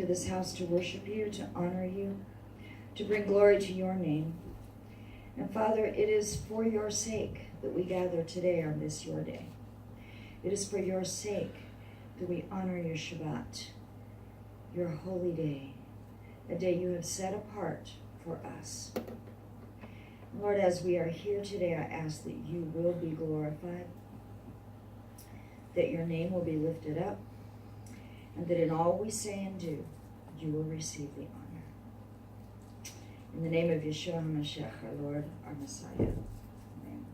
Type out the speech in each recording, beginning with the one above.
this house to worship you, to honor you, to bring glory to your name. And Father, it is for your sake that we gather today on this your day. It is for your sake that we honor your Shabbat, your holy day, a day you have set apart for us. Lord, as we are here today, I ask that you will be glorified, that your name will be lifted up, and that in all we say and do, you will receive the honor. In the name of Yeshua HaMashiach, our Lord, our Messiah. Amen.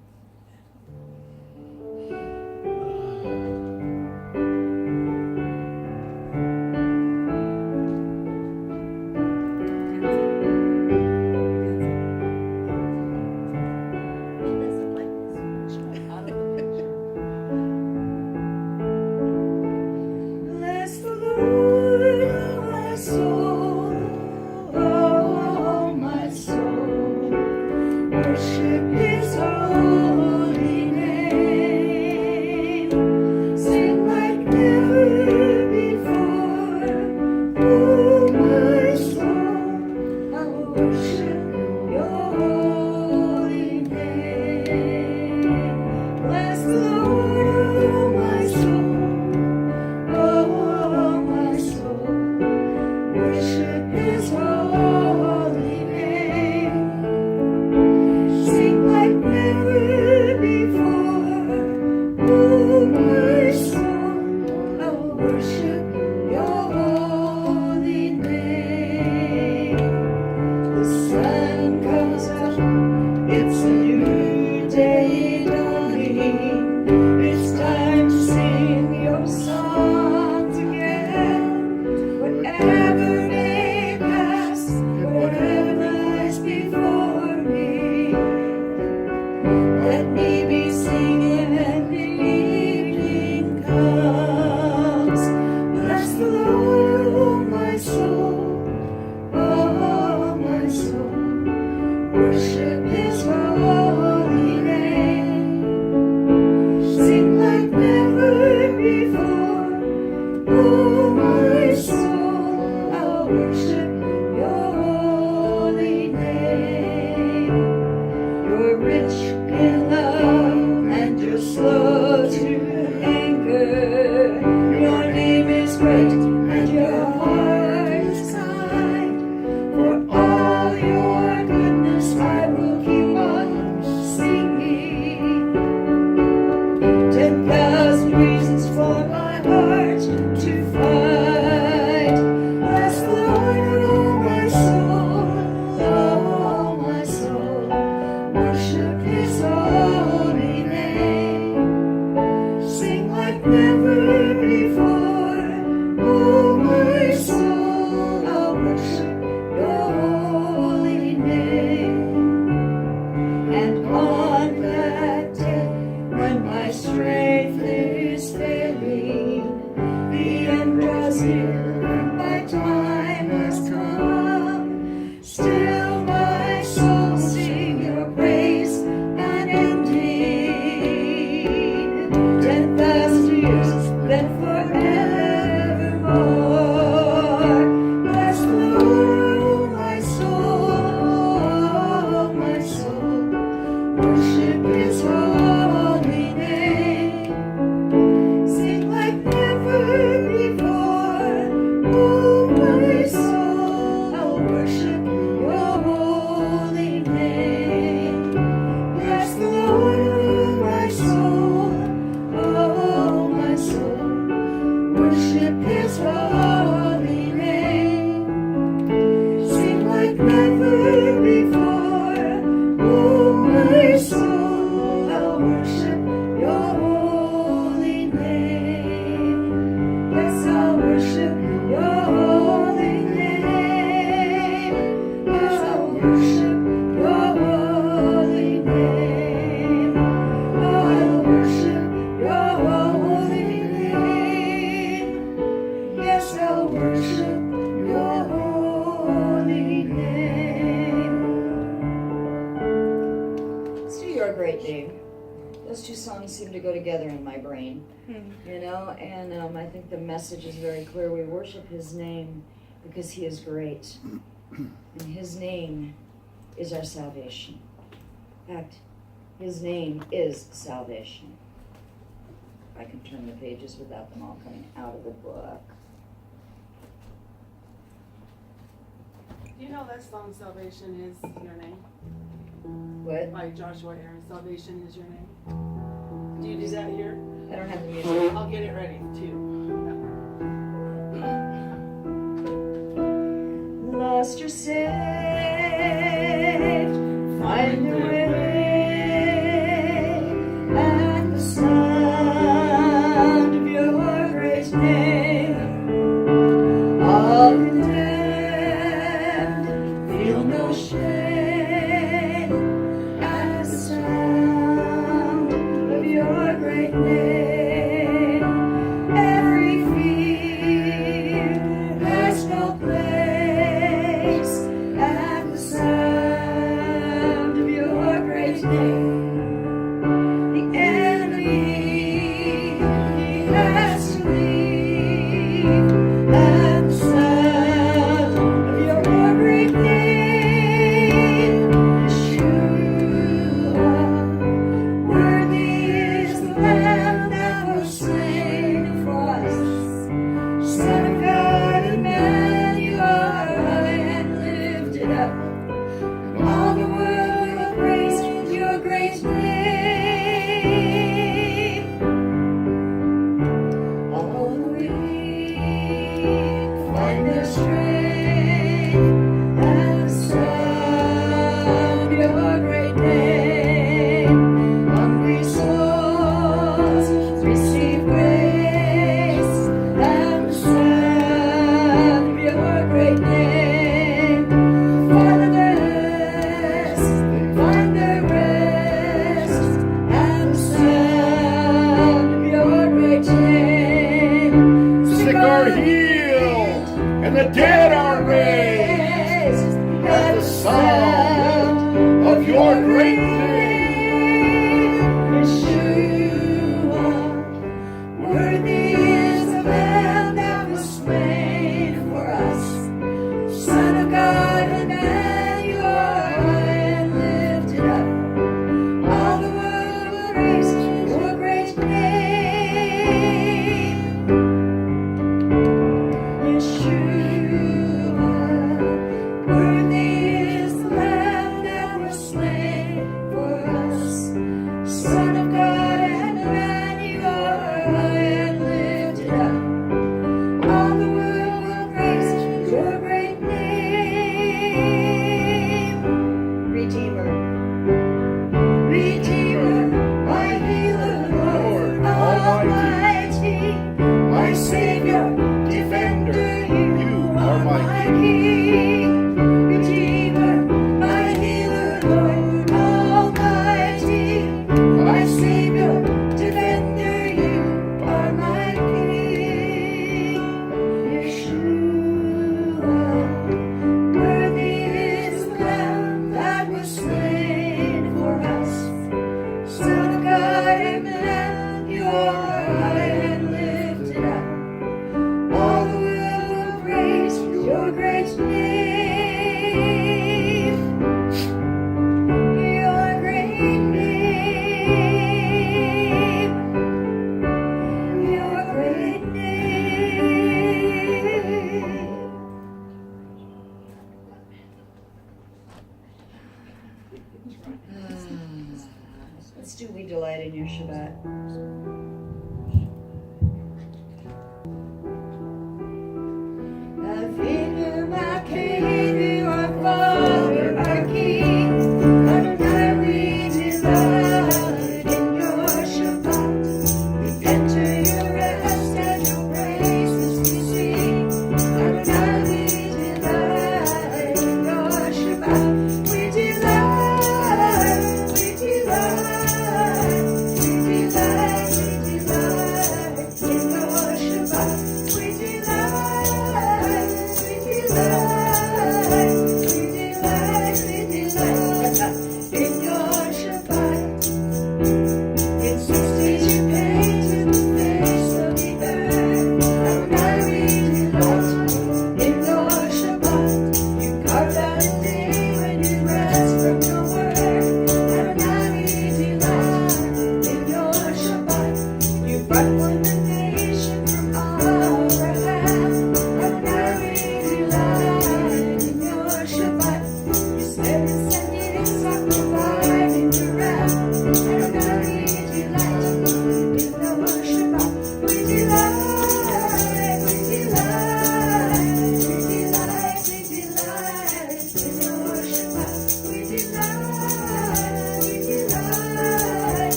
I think the message is very clear. We worship his name because he is great, and his name is our salvation. In fact, his name is salvation. I can turn the pages without them all coming out of the book. Do you know that song, Salvation is Your Name? What? By Joshua Aaron, Salvation is Your Name. Do you do that here? I don't have the music. I'll get it ready, too. Lost or saved, find the way at the sound of your great name. All condemned, feel no shame at the sound of your great name. Every fear has no place at the sound of your great name. The enemy, he has to leave at the sound of your great name. Yeshua, worthy is the Lamb that was slain for us. Son of God, Emmanuel, high and lifted up. All the world will praise your great name. All the weak find their strength at the sound of your great name. Hungry souls receive grace at the sound of your great name. Fatherless find their rest at the sound of your great name. Sick are healed, and the dead are raised at the sound of your great name. Yeshua, worthy is the Lamb that was slain for us. Son of God, Emmanuel, high and lifted up. All the world will praise your great name. Yeshua, worthy is the Lamb that was slain for us. Son of God, Emmanuel, high and lifted up. All the world will praise your great name. Redeemer, Redeemer, my healer, Lord Almighty, my Savior, Defender, you are my King. Redeemer, my healer, Lord Almighty, my Savior, Defender, you are my King. Yeshua, worthy is the Lamb that was slain for us. Son of God, Emmanuel, high and lifted up. All the world will praise your great name. Your great name. Your great name. Let's do We Delight in Your Shabbat. Avinu Malkeinu, our Father, our King, Adonai, we delight in your Shabbat. We enter your rest and your praises we sing. Adonai, we delight in your Shabbat. We delight, we delight, we delight, we delight in your Shabbat. We delight, we delight, we delight, we delight in your Shabbat. In 6 days you painted the face of the earth. Adonai, we delight in your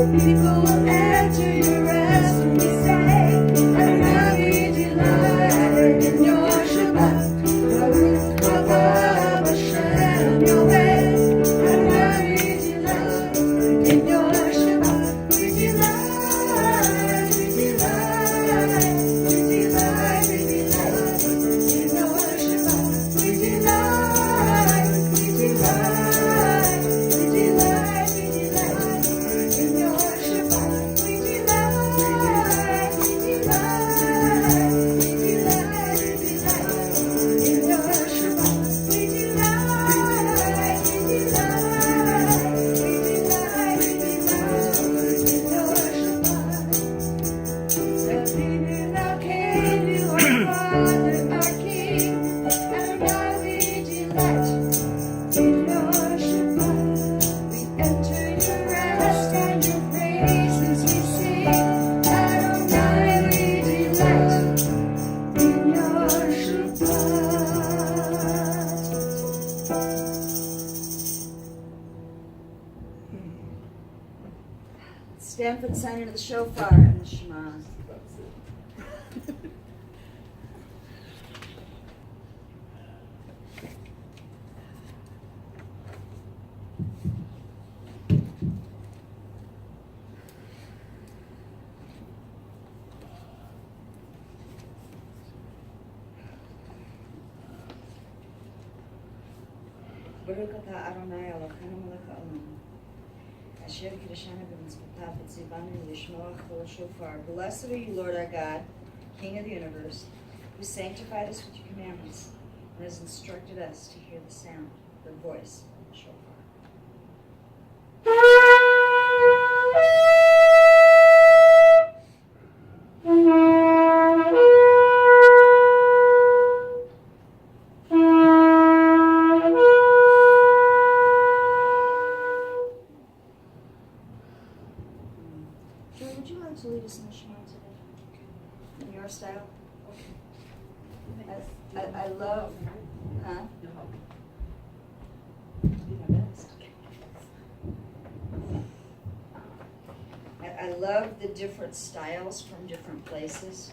People will enter your rest when we say, Adonai, we delight in your Shabbat. Baruch haba Hashem Yahweh. Adonai, we delight in your Shabbat. We delight, we delight, we delight, we delight in your Shabbat. We delight, we delight, we delight, we delight in your Shabbat. We delight, we delight, we delight, we delight in your Shabbat. We delight, we delight, we delight, we delight in your Shabbat. David our King, you are Father, our King, Adonai, we delight in your Shabbat. We enter your rest and your praises we sing. Adonai, we delight in your Shabbat. Stand for the signing of the shofar and the Shema. Baruch atah Adonai Eloheinu melech haolam, asher kiddushanu b'mitzvotav v'tzivanu lishmoach kol shofar. Blessed are you, Lord our God, King of the universe, who sanctified us with your commandments and has instructed us to hear the sound, the voice of the shofar. Joy, would you like to lead us in the Shema today? In your style? I love, huh? Do my best. I love the different styles from different places,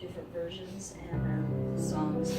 different versions and songs.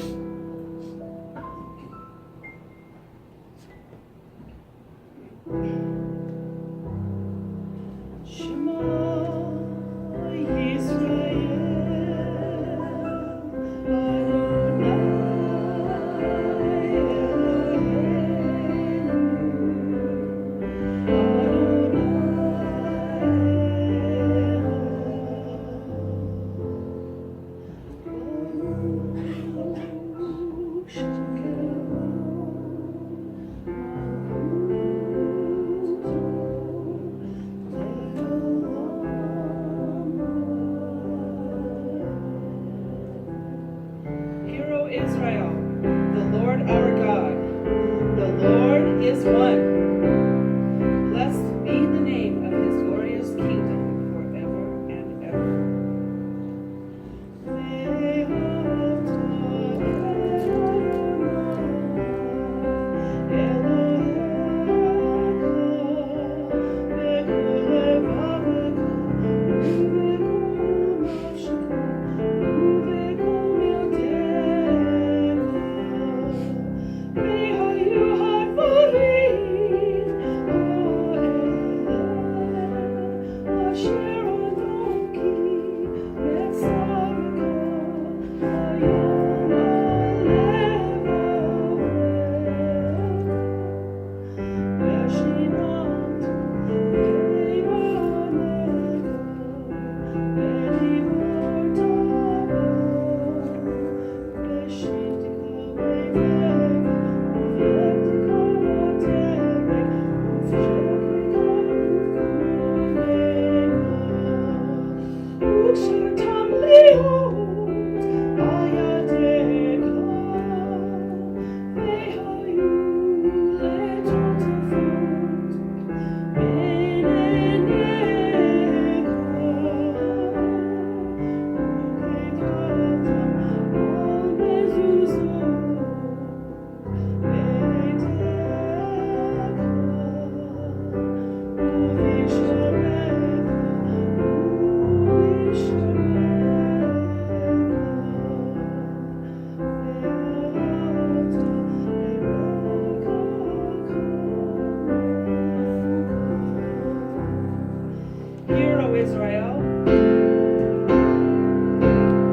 Hear, O Israel,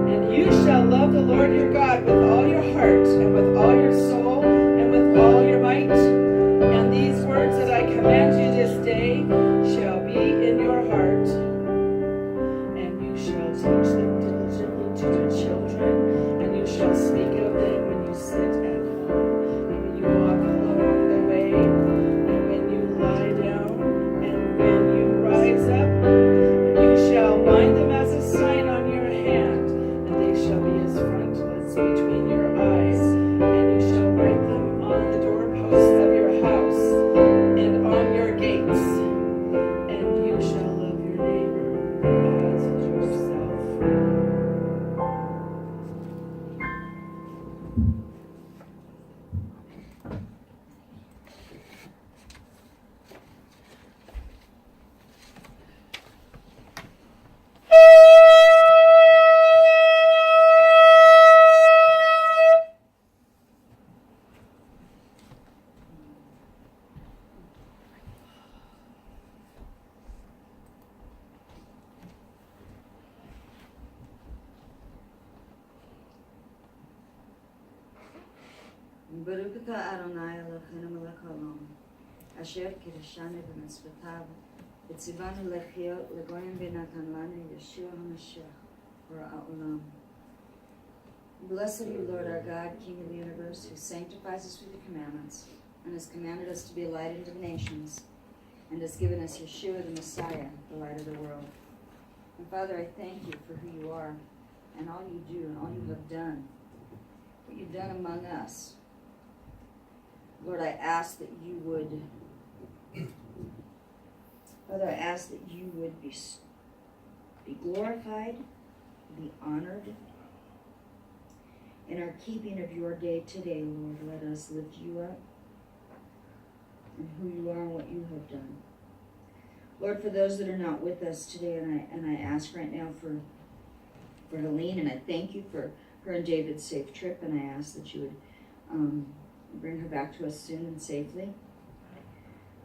and you shall love the Lord your God with all your heart, and with all your soul, and with all your might. And these words that I command you this day shall be in your heart, and you shall teach them diligently to your children, and you shall speak of them when you sit at home, and when you walk along the way, and when you lie down, and when you rise up. And you shall bind them as a sign on your hand, and they shall be as frontlets between your eyes, and you shall write them on the doorposts of your house and on your gates, and you shall love your neighbor as yourself. Baruch atah Adonai Eloheinu melech haolam, asher kiddushanu b'mitzvotav, v'tzivanu lechiot legoyim v'natan lanu Yeshua HaMashiach Ruach HaKodesh. Blessed are you, Lord our God, King of the universe, who sanctifies us with your commandments, and has commanded us to be a light unto the nations, and has given us Yeshua the Messiah, the light of the world. And Father, I thank you for who you are, and all you do, and all you have done, what you've done among us. Lord, I ask that you would, Father, I ask that you would be glorified, be honored. In our keeping of your day today, Lord, let us lift you up and who you are and what you have done. Lord, for those that are not with us today, and I ask right now for Helene, and I thank you for her and David's safe trip, and I ask that you would bring her back to us soon and safely.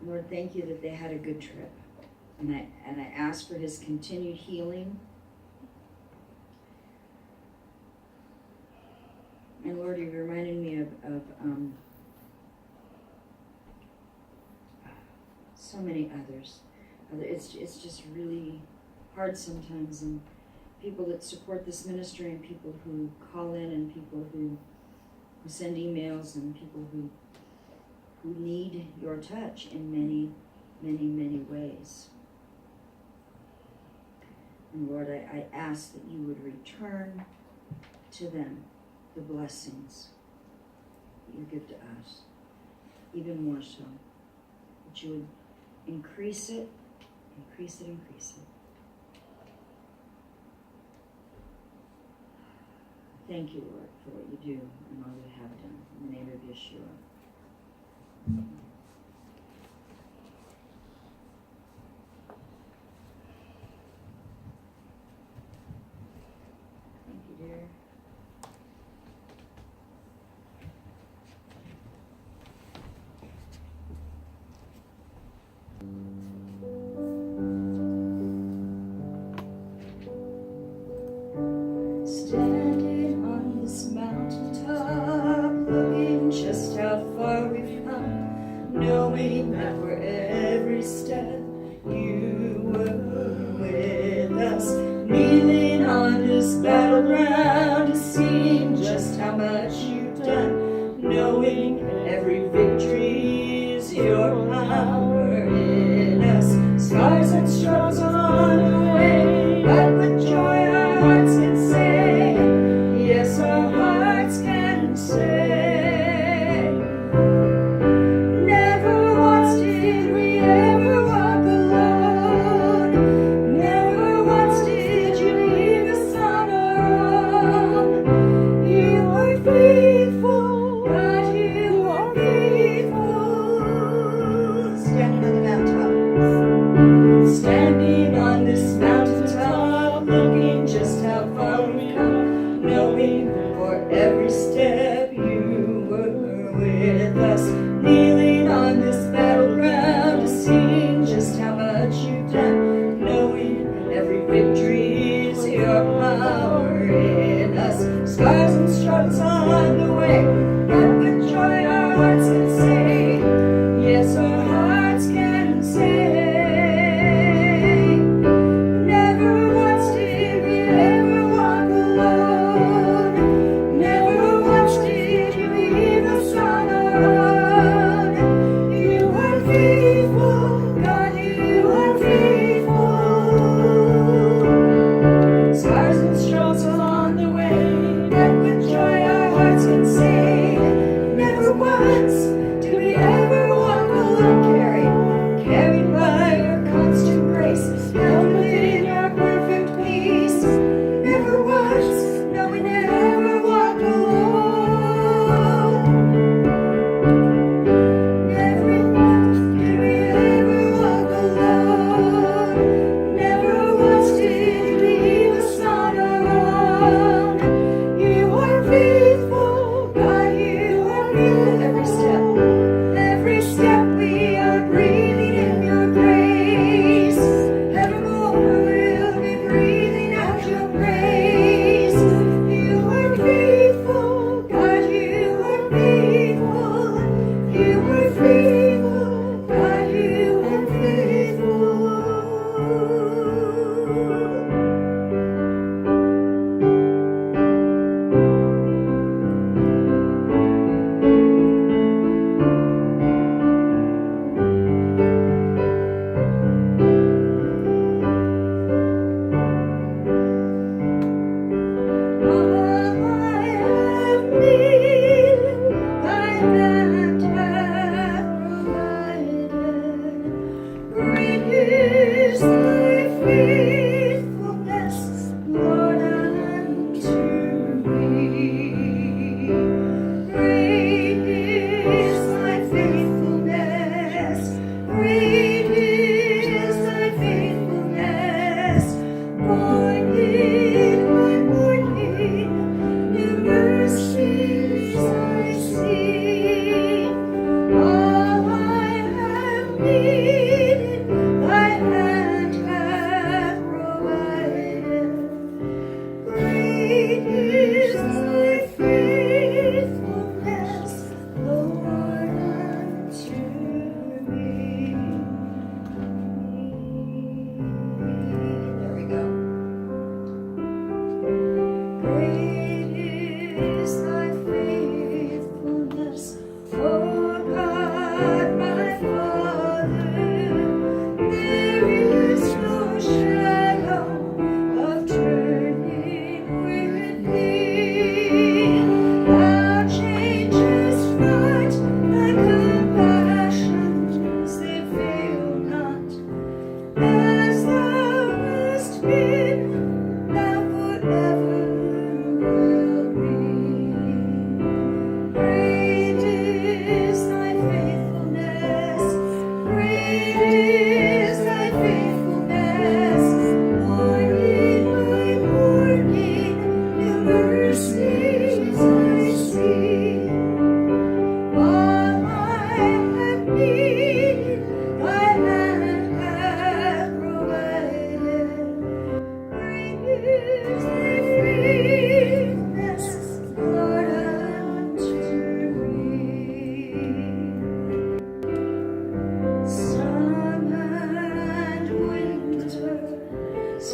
Lord, thank you that they had a good trip. And I ask for his continued healing. And Lord, you reminded me of so many others. It's just really hard sometimes, and people that support this ministry, and people who call in, and people who send emails, and people who need your touch in many, many, many ways. And Lord, I ask that you would return to them the blessings that you give to us, even more so. That you would increase it, increase it, increase it. Thank you, Lord, for what you do and all you have done. In the name of Yeshua. Thank you, dear. Standing on this mountaintop, looking just how far we've come, knowing that for every step you were with us, kneeling on this battleground to see just how much you've done, knowing every victory is your power in us, scars and struggles on the way, but with joy our hearts can say, yes, our hearts can say, never once did we ever walk alone, never once did you leave us on our own, you were faithful, God, you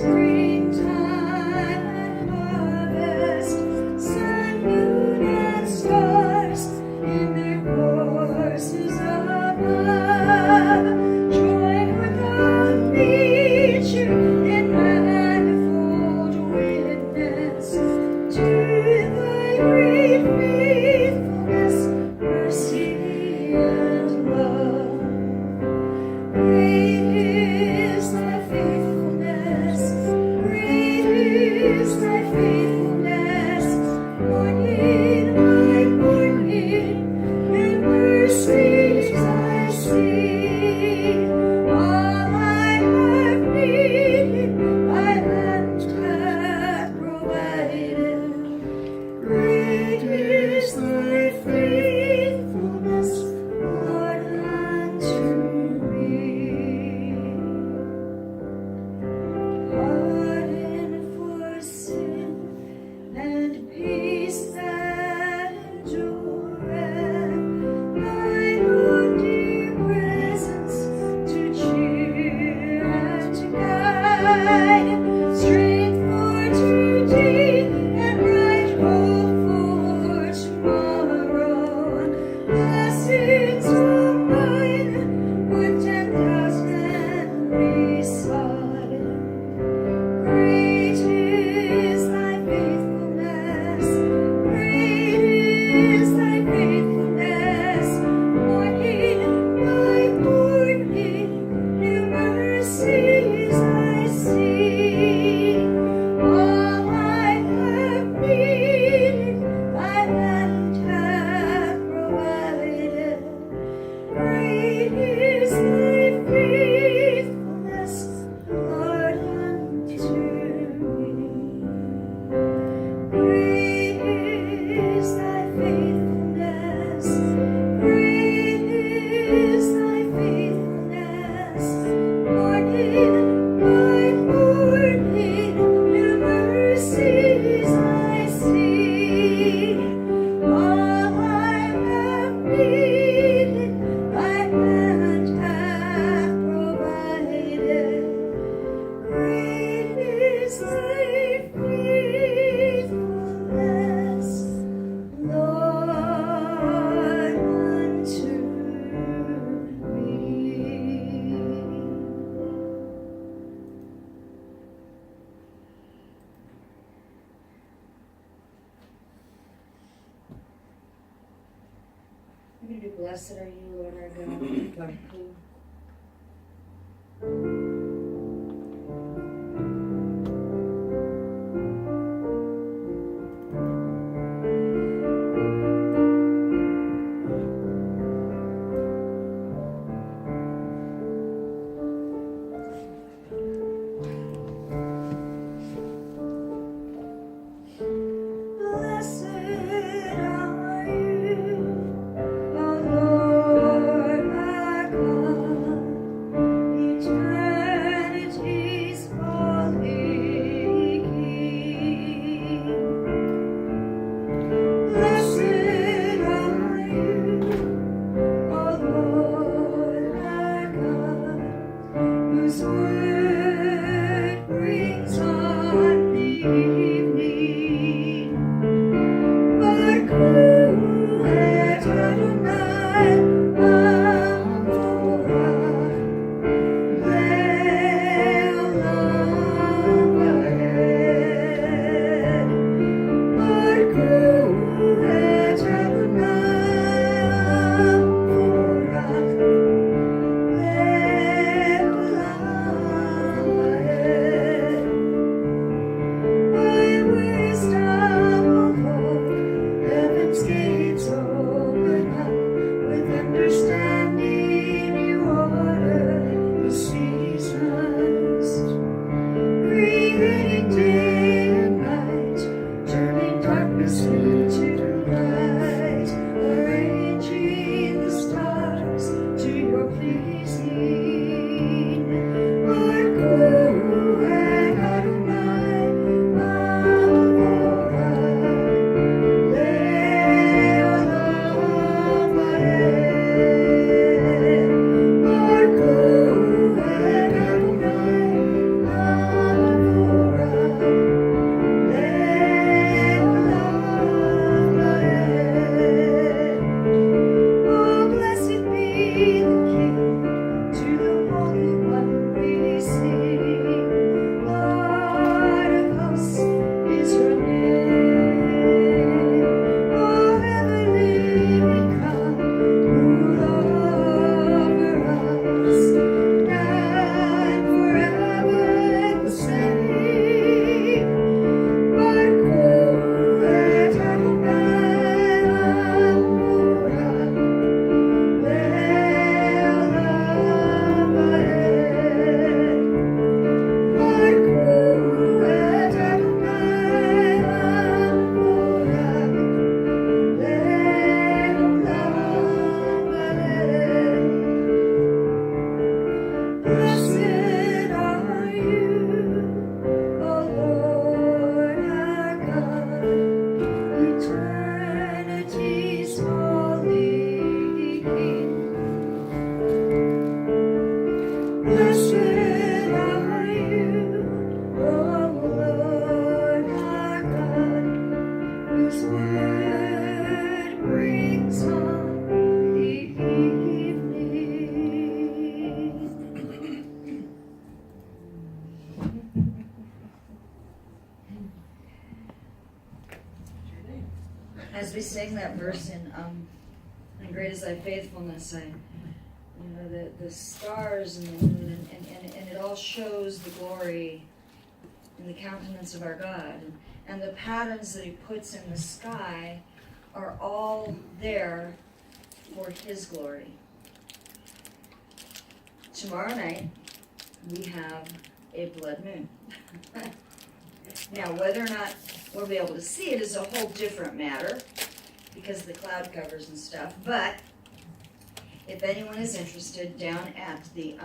springtime and harvest, sun, moon, and stars in their courses above. Join with all nature in manifold witness to thy great faithfulness, mercy, and love. Great is thy faithfulness, great is thy faithfulness. Morning by morning, new mercies I see. All I have needed, thy hand hath provided. Great is thy faithfulness, Lord, unto me. Pardon for sin and peace that endureth, thine own dear presence to cheer and to guide, strength for today and bright hope for tomorrow. Blessings of mine would 10,000 beside. Great is thy faithfulness, great is thy faithfulness. Morning by morning, new mercies I see. All I have needed, thy hand hath provided. Great is thy faithfulness, Lord, unto me. Great is thy faithfulness, great is thy faithfulness. Morning by morning, new mercies I see. All I have needed, thy hand hath provided. Great is thy faithfulness, Lord, unto me. We're going to do Blessed Are You, Lord our God. Baruch. Blessed are you, O Lord our God. As we sing that verse in and great is thy faithfulness, the stars and the moon, and it all shows the glory and the countenance of our God. And the patterns that he puts in the sky are all there for his glory. Tomorrow night, we have a blood moon. Now, whether or not we'll be able to see it is a whole different matter because of the cloud covers and stuff. But if anyone is interested, down at the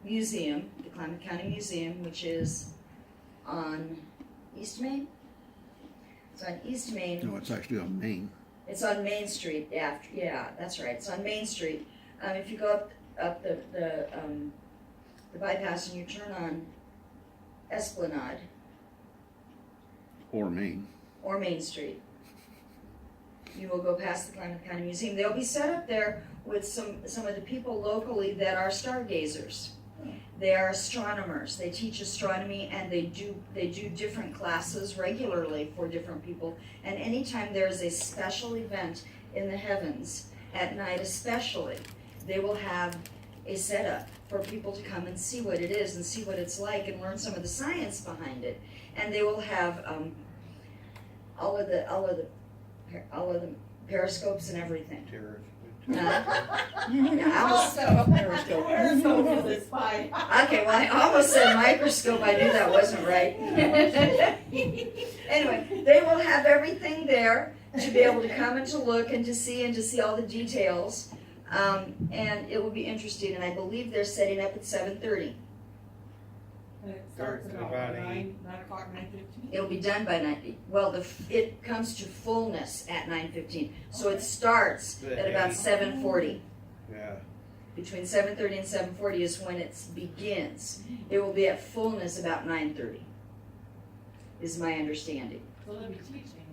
museum, the Klamath County Museum, which is on East Main. It's on East Main. No, it's actually on Main. It's on Main Street. Yeah, that's right. It's on Main Street. If you go up the bypass and you turn on Esplanade Or Main. or Main Street, you will go past the Klamath County Museum. They'll be set up there with some of the people locally that are stargazers. They are astronomers. They teach astronomy, and they do different classes regularly for different people. And anytime there is a special event in the heavens at night, especially, they will have a setup for people to come and see what it is and see what it's like and learn some of the science behind it. And they will have all of the periscopes and everything. Okay, well, I almost said microscope. I knew that wasn't right. Anyway, they will have everything there to be able to come and to look and to see all the details. And it will be interesting. And I believe they're setting up at 7:30. And it starts at about 9 o'clock, 9:15. It'll be done by 9. Well, it comes to fullness at 9:15. So it starts at about 7:40. Yeah. Between 7:30 and 7:40 is when it begins. It will be at fullness about 9:30. Is my understanding. So they'll be teaching.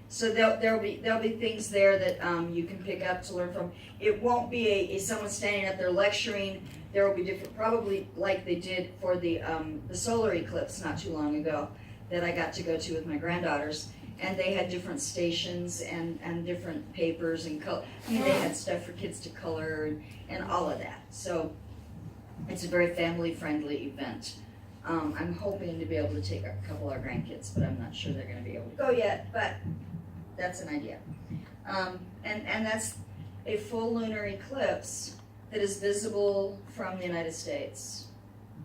So there'll be things there that you can pick up to learn from. It won't be a someone standing up there lecturing. There will be different, probably like they did for the solar eclipse not too long ago that I got to go to with my granddaughters, and they had different stations and different papers and color. I mean, they had stuff for kids to color and all of that. So it's a very family-friendly event. I'm hoping to be able to take a couple of our grandkids, but I'm not sure they're going to be able to go yet. But that's an idea. And that's a full lunar eclipse that is visible from the United States,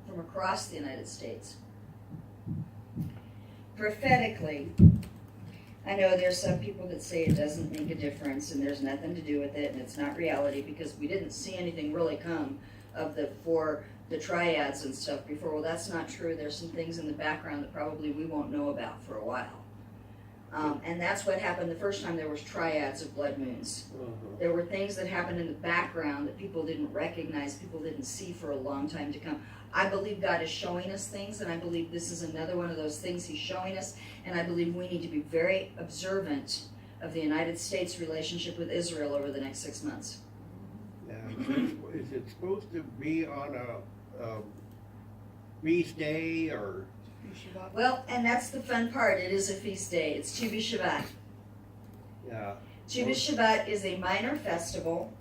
from across the United States. Prophetically, I know there's some people that say it doesn't make a difference and there's nothing to do with it and it's not reality because we didn't see anything really come of the triads and stuff before. Well, that's not true. There's some things in the background that probably we won't know about for a while. And that's what happened the first time there was triads of blood moons. There were things that happened in the background that people didn't recognize, people didn't see for a long time to come. I believe God is showing us things, and I believe this is another one of those things he's showing us, and I believe we need to be very observant of the United States' relationship with Israel over the next 6 months. Yeah. Is it supposed to be on a feast day or? Well, and that's the fun part. It is a feast day. It's Tu B'Shabbat. Yeah. Tu B'Shabbat is a minor festival,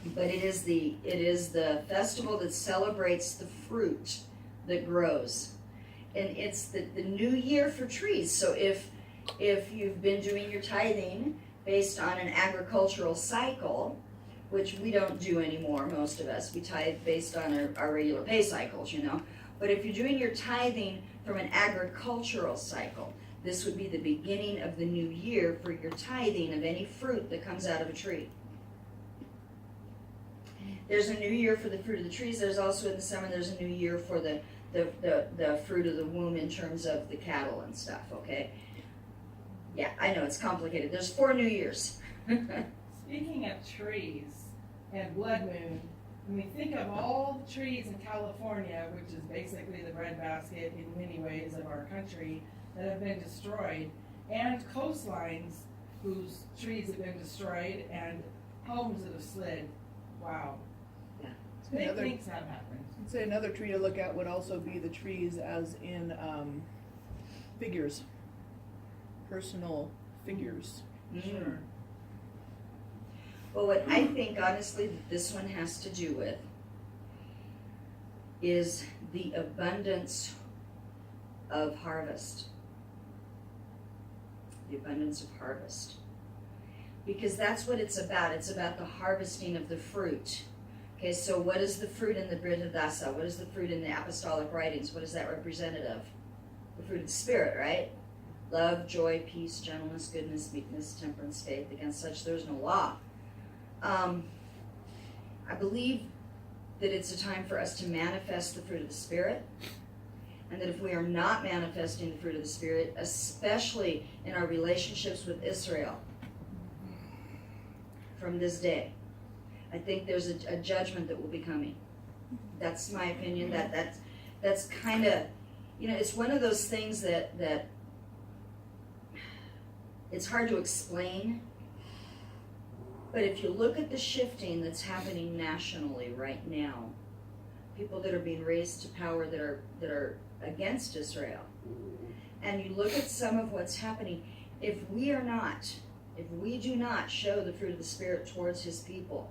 but it is the festival that celebrates the fruit that grows. And it's the new year for trees. So if you've been doing your tithing based on an agricultural cycle, which we don't do anymore, most of us, we tithe based on our regular pay cycles, you know. But if you're doing your tithing from an agricultural cycle, this would be the beginning of the new year for your tithing of any fruit that comes out of a tree. There's a new year for the fruit of the trees. There's also in the summer, there's a new year for the fruit of the womb in terms of the cattle and stuff, okay? Yeah, I know, it's complicated. There's 4 new years. Speaking of trees and blood moon, when we think of all the trees in California, which is basically the breadbasket in many ways of our country, that have been destroyed, and coastlines whose trees have been destroyed, and homes that have slid, wow. Yeah. Big things have happened. I'd say another tree to look at would also be the trees as in figures, personal figures. Sure. Well, what I think, honestly, that this one has to do with is the abundance of harvest. The abundance of harvest. Because that's what it's about. It's about the harvesting of the fruit. Okay, so what is the fruit in the Brit Hadassa? What is the fruit in the Apostolic Writings? What is that representative of? The fruit of the Spirit, right? Love, joy, peace, gentleness, goodness, meekness, temperance, faith. Against such there's no law. I believe that it's a time for us to manifest the fruit of the Spirit, and that if we are not manifesting the fruit of the Spirit, especially in our relationships with Israel from this day, I think there's a judgment that will be coming. That's my opinion. That's kind of, it's one of those things that it's hard to explain. But if you look at the shifting that's happening nationally right now, people that are being raised to power that are against Israel, and you look at some of what's happening, if we do not show the fruit of the Spirit towards His people,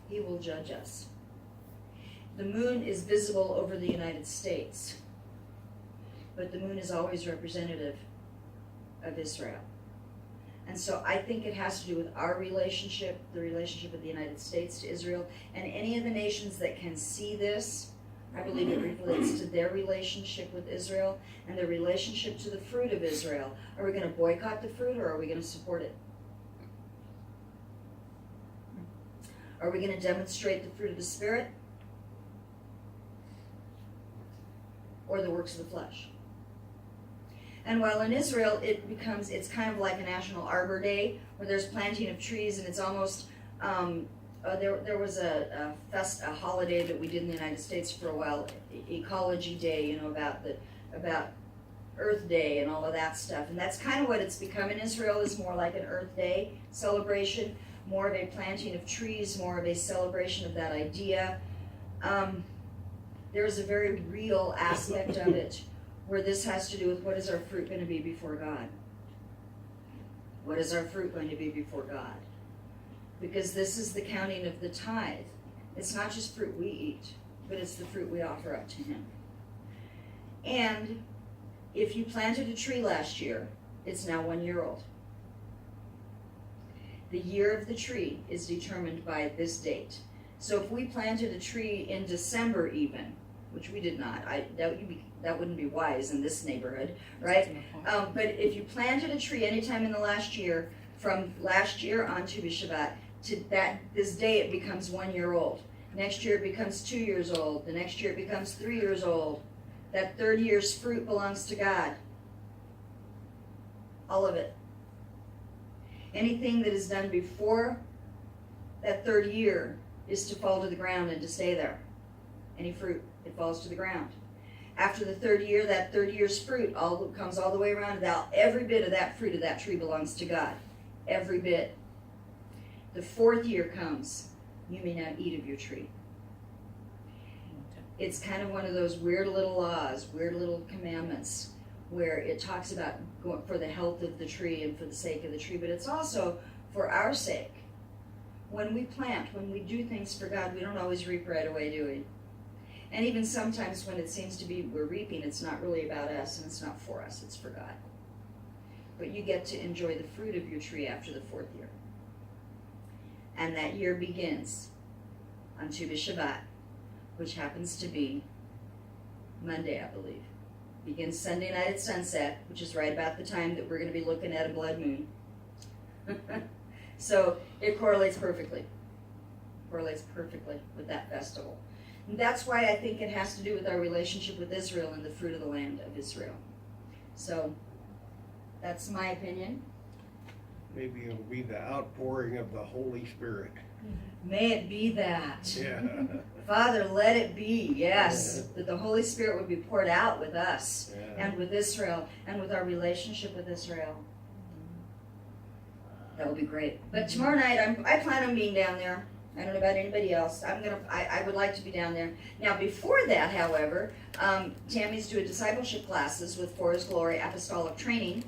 He will judge us. The moon is visible over the United States, but the moon is always representative of Israel. And so I think it has to do with our relationship, the relationship of the United States to Israel, and any of the nations that can see this. I believe it relates to their relationship with Israel and their relationship to the fruit of Israel. Are we going to boycott the fruit, or are we going to support it? Are we going to demonstrate the fruit of the Spirit, or the works of the flesh? And while in Israel it's kind of like a National Arbor Day, where there's planting of trees, and it's almost, there was a holiday that we did in the United States for a while, Ecology Day, about Earth Day and all of that stuff. And that's kind of what it's become in Israel, is more like an Earth Day celebration, more of a planting of trees, more of a celebration of that idea. There's a very real aspect of it, where this has to do with what is our fruit going to be before God. What is our fruit going to be before God? Because this is the counting of the tithe. It's not just fruit we eat, but it's the fruit we offer up to Him. And if you planted a tree last year, it's now 1 year old. The year of the tree is determined by this date. So if we planted a tree in December even, which we did not, that wouldn't be wise in this neighborhood, right? But if you planted a tree anytime in the last year, from last year on to Shabbat, to this day it becomes 1 year old. Next year it becomes 2 years old. The next year it becomes 3 years old. That third year's fruit belongs to God. All of it. Anything that is done before that third year is to fall to the ground and to stay there. Any fruit, it falls to the ground. After the third year, that third year's fruit comes all the way around. Every bit of that fruit of that tree belongs to God. Every bit. The fourth year comes, you may not eat of your tree. It's kind of one of those weird little laws, weird little commandments, where it talks about going for the health of the tree and for the sake of the tree, but it's also for our sake. When we plant, when we do things for God, we don't always reap right away, do we? And even sometimes when it seems to be we're reaping, it's not really about us and it's not for us, it's for God. But you get to enjoy the fruit of your tree after the fourth year. And that year begins on Tu B'Shabbat, which happens to be Monday, I believe. Begins Sunday night at sunset, which is right about the time that we're going to be looking at a blood moon. So it correlates perfectly. Correlates perfectly with that festival. And that's why I think it has to do with our relationship with Israel and the fruit of the land of Israel. So that's my opinion. Maybe it'll be the outpouring of the Holy Spirit. May it be that. Yeah. Father, let it be, yes, that the Holy Spirit would be poured out with us and with Israel and with our relationship with Israel. That would be great. But tomorrow night, I plan on being down there. I don't know about anybody else. I would like to be down there. Now, before that, however, Tammy's doing discipleship classes with For His Glory Apostolic Training.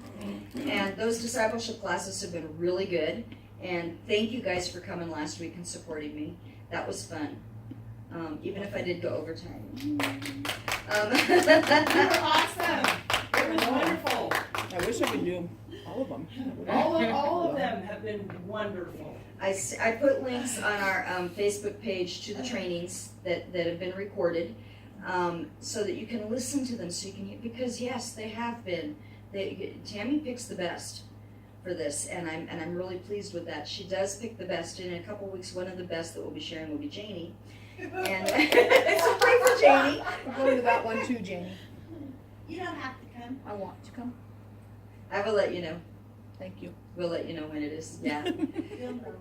And those discipleship classes have been really good. And thank you guys for coming last week and supporting me. That was fun. Even if I did go overtime. You were awesome. It was wonderful. I wish I could do all of them. All of them have been wonderful. I put links on our Facebook page to the trainings that have been recorded, so that you can listen to them. So you can, because yes, they have been. Tammy picks the best for this, and I'm really pleased with that. She does pick the best. In a couple weeks, one of the best that we'll be sharing will be Janie. And so pray for Janie. I'm going to that one too, Janie. You don't have to come. I want to come. I will let you know. Thank you. We'll let you know when it is. Yeah. You'll know.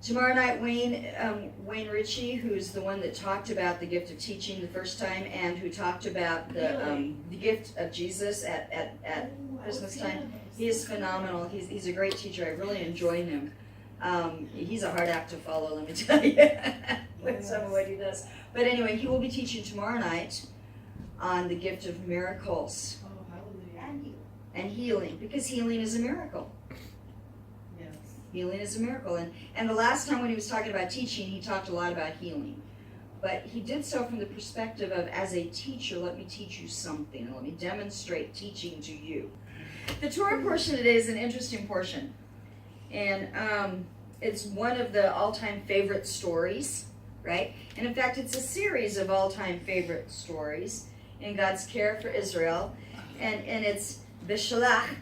Tomorrow night, Wayne Ritchie, who's the one that talked about the gift of teaching the first time, and who talked about the gift of Jesus at Christmas time. He is phenomenal. He's a great teacher. I really enjoy him. He's a hard act to follow, let me tell you, with some of what he does. But anyway, he will be teaching tomorrow night on the gift of miracles Oh, hallelujah. and healing, because healing is a miracle. Yes. Healing is a miracle. And the last time when he was talking about teaching, he talked a lot about healing. But he did so from the perspective of, as a teacher, let me teach you something. And let me demonstrate teaching to you. The Torah portion today is an interesting portion. And it's one of the all-time favorite stories, right? And in fact, it's a series of all-time favorite stories in God's care for Israel. And it's Beshalach.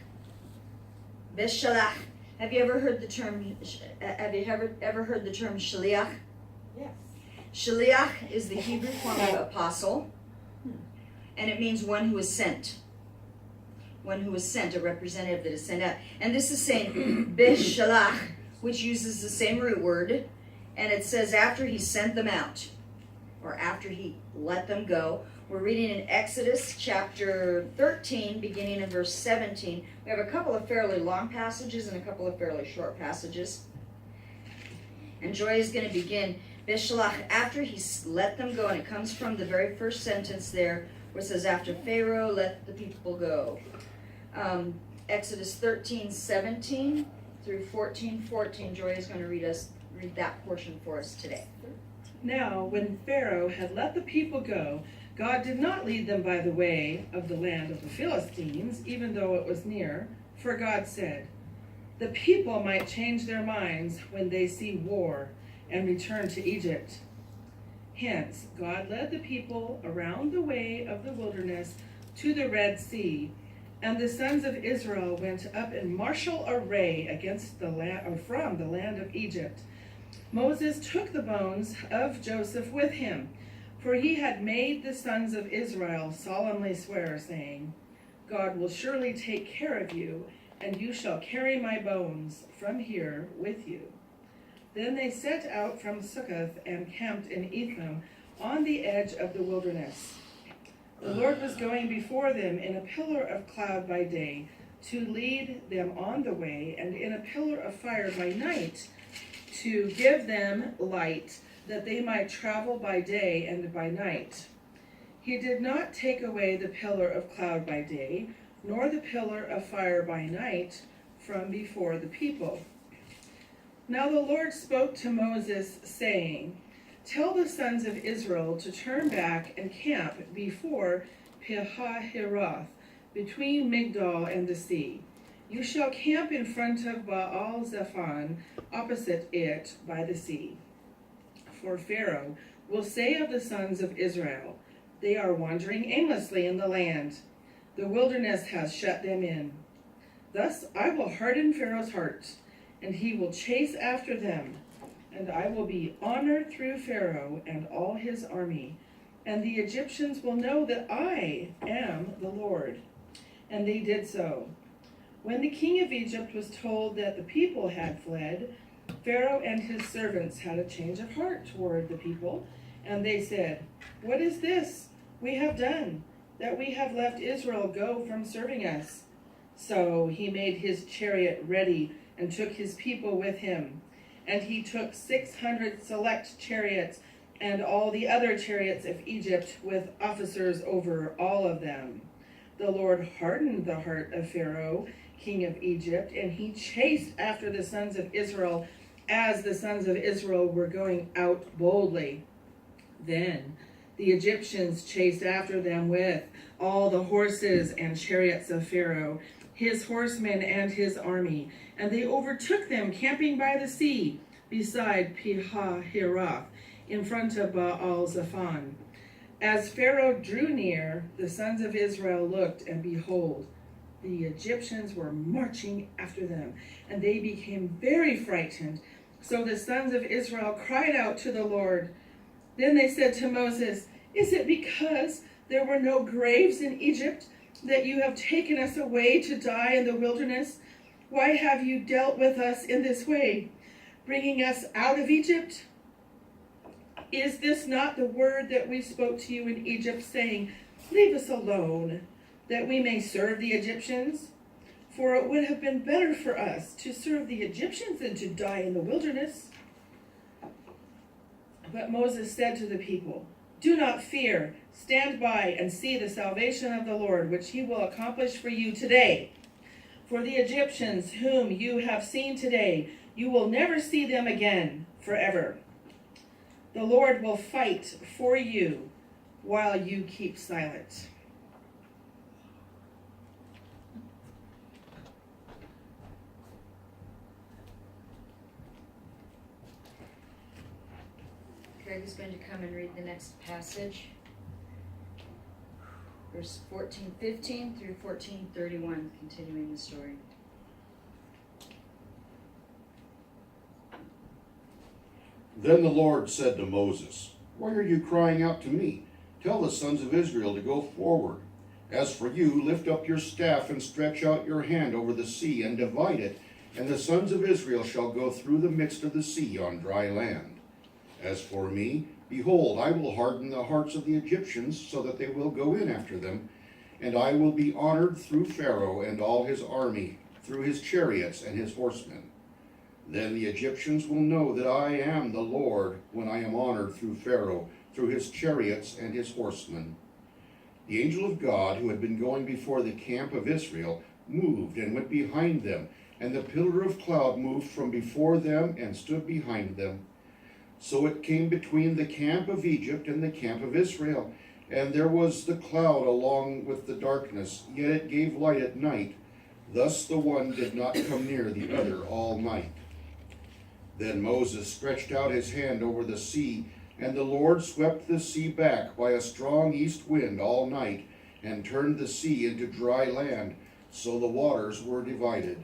Beshalach. Have you ever heard the term? Have you ever heard the term shaliach? Yes. Shaliach is the Hebrew form of apostle, and it means one who is sent. One who is sent, a representative that is sent out. And this is saying Beshalach, which uses the same root word, and it says after he sent them out, or after he let them go. We're reading in Exodus chapter 13, beginning in verse 17. We have a couple of fairly long passages and a couple of fairly short passages. And Joy is going to begin Beshalach after he let them go, and it comes from the very first sentence there, where it says, after Pharaoh let the people go. Exodus 13:17 through 14:14. Joy is going to read that portion for us today. Now, when Pharaoh had let the people go, God did not lead them by the way of the land of the Philistines, even though it was near, for God said, the people might change their minds when they see war and return to Egypt. Hence, God led the people around the way of the wilderness to the Red Sea, and the sons of Israel went up in martial array against the land, or from the land of Egypt. Moses took the bones of Joseph with him, for he had made the sons of Israel solemnly swear, saying, God will surely take care of you, and you shall carry my bones from here with you. Then they set out from Succoth and camped in Etham on the edge of the wilderness. The Lord was going before them in a pillar of cloud by day to lead them on the way, and in a pillar of fire by night to give them light, that they might travel by day and by night. He did not take away the pillar of cloud by day, nor the pillar of fire by night from before the people. Now the Lord spoke to Moses, saying, tell the sons of Israel to turn back and camp before Pi-hahiroth, between Migdol and the sea. You shall camp in front of Baal-zephon, opposite it by the sea. For Pharaoh will say of the sons of Israel, they are wandering aimlessly in the land. The wilderness has shut them in. Thus I will harden Pharaoh's heart, and he will chase after them. And I will be honored through Pharaoh and all his army. And the Egyptians will know that I am the Lord. And they did so. When the king of Egypt was told that the people had fled, Pharaoh and his servants had a change of heart toward the people, and they said, what is this we have done, that we have left Israel go from serving us? So he made his chariot ready and took his people with him. And he took 600 select chariots and all the other chariots of Egypt with officers over all of them. The Lord hardened the heart of Pharaoh, king of Egypt, and he chased after the sons of Israel as the sons of Israel were going out boldly. Then the Egyptians chased after them with all the horses and chariots of Pharaoh, his horsemen and his army, and they overtook them camping by the sea beside Pi-hahiroth in front of Baal-Zephon. As Pharaoh drew near, the sons of Israel looked, and behold, the Egyptians were marching after them, and they became very frightened. So the sons of Israel cried out to the Lord. Then they said to Moses, "Is it because there were no graves in Egypt that you have taken us away to die in the wilderness? Why have you dealt with us in this way, bringing us out of Egypt? Is this not the word that we spoke to you in Egypt, saying, 'Leave us alone, that we may serve the Egyptians'? For it would have been better for us to serve the Egyptians than to die in the wilderness." But Moses said to the people, "Do not fear. Stand by and see the salvation of the Lord, which he will accomplish for you today. For the Egyptians whom you have seen today, you will never see them again forever. The Lord will fight for you while you keep silent." Craig is going to come and read the next passage. Verse 14:15 through 14:31, continuing the story. Then the Lord said to Moses, "Why are you crying out to me? Tell the sons of Israel to go forward. As for you, lift up your staff and stretch out your hand over the sea and divide it, and the sons of Israel shall go through the midst of the sea on dry land. As for me, behold, I will harden the hearts of the Egyptians so that they will go in after them, and I will be honored through Pharaoh and all his army, through his chariots and his horsemen. Then the Egyptians will know that I am the Lord when I am honored through Pharaoh, through his chariots and his horsemen." The angel of God, who had been going before the camp of Israel, moved and went behind them, and the pillar of cloud moved from before them and stood behind them. So it came between the camp of Egypt and the camp of Israel, and there was the cloud along with the darkness, yet it gave light at night. Thus the one did not come near the other all night. Then Moses stretched out his hand over the sea, and the Lord swept the sea back by a strong east wind all night, and turned the sea into dry land, so the waters were divided.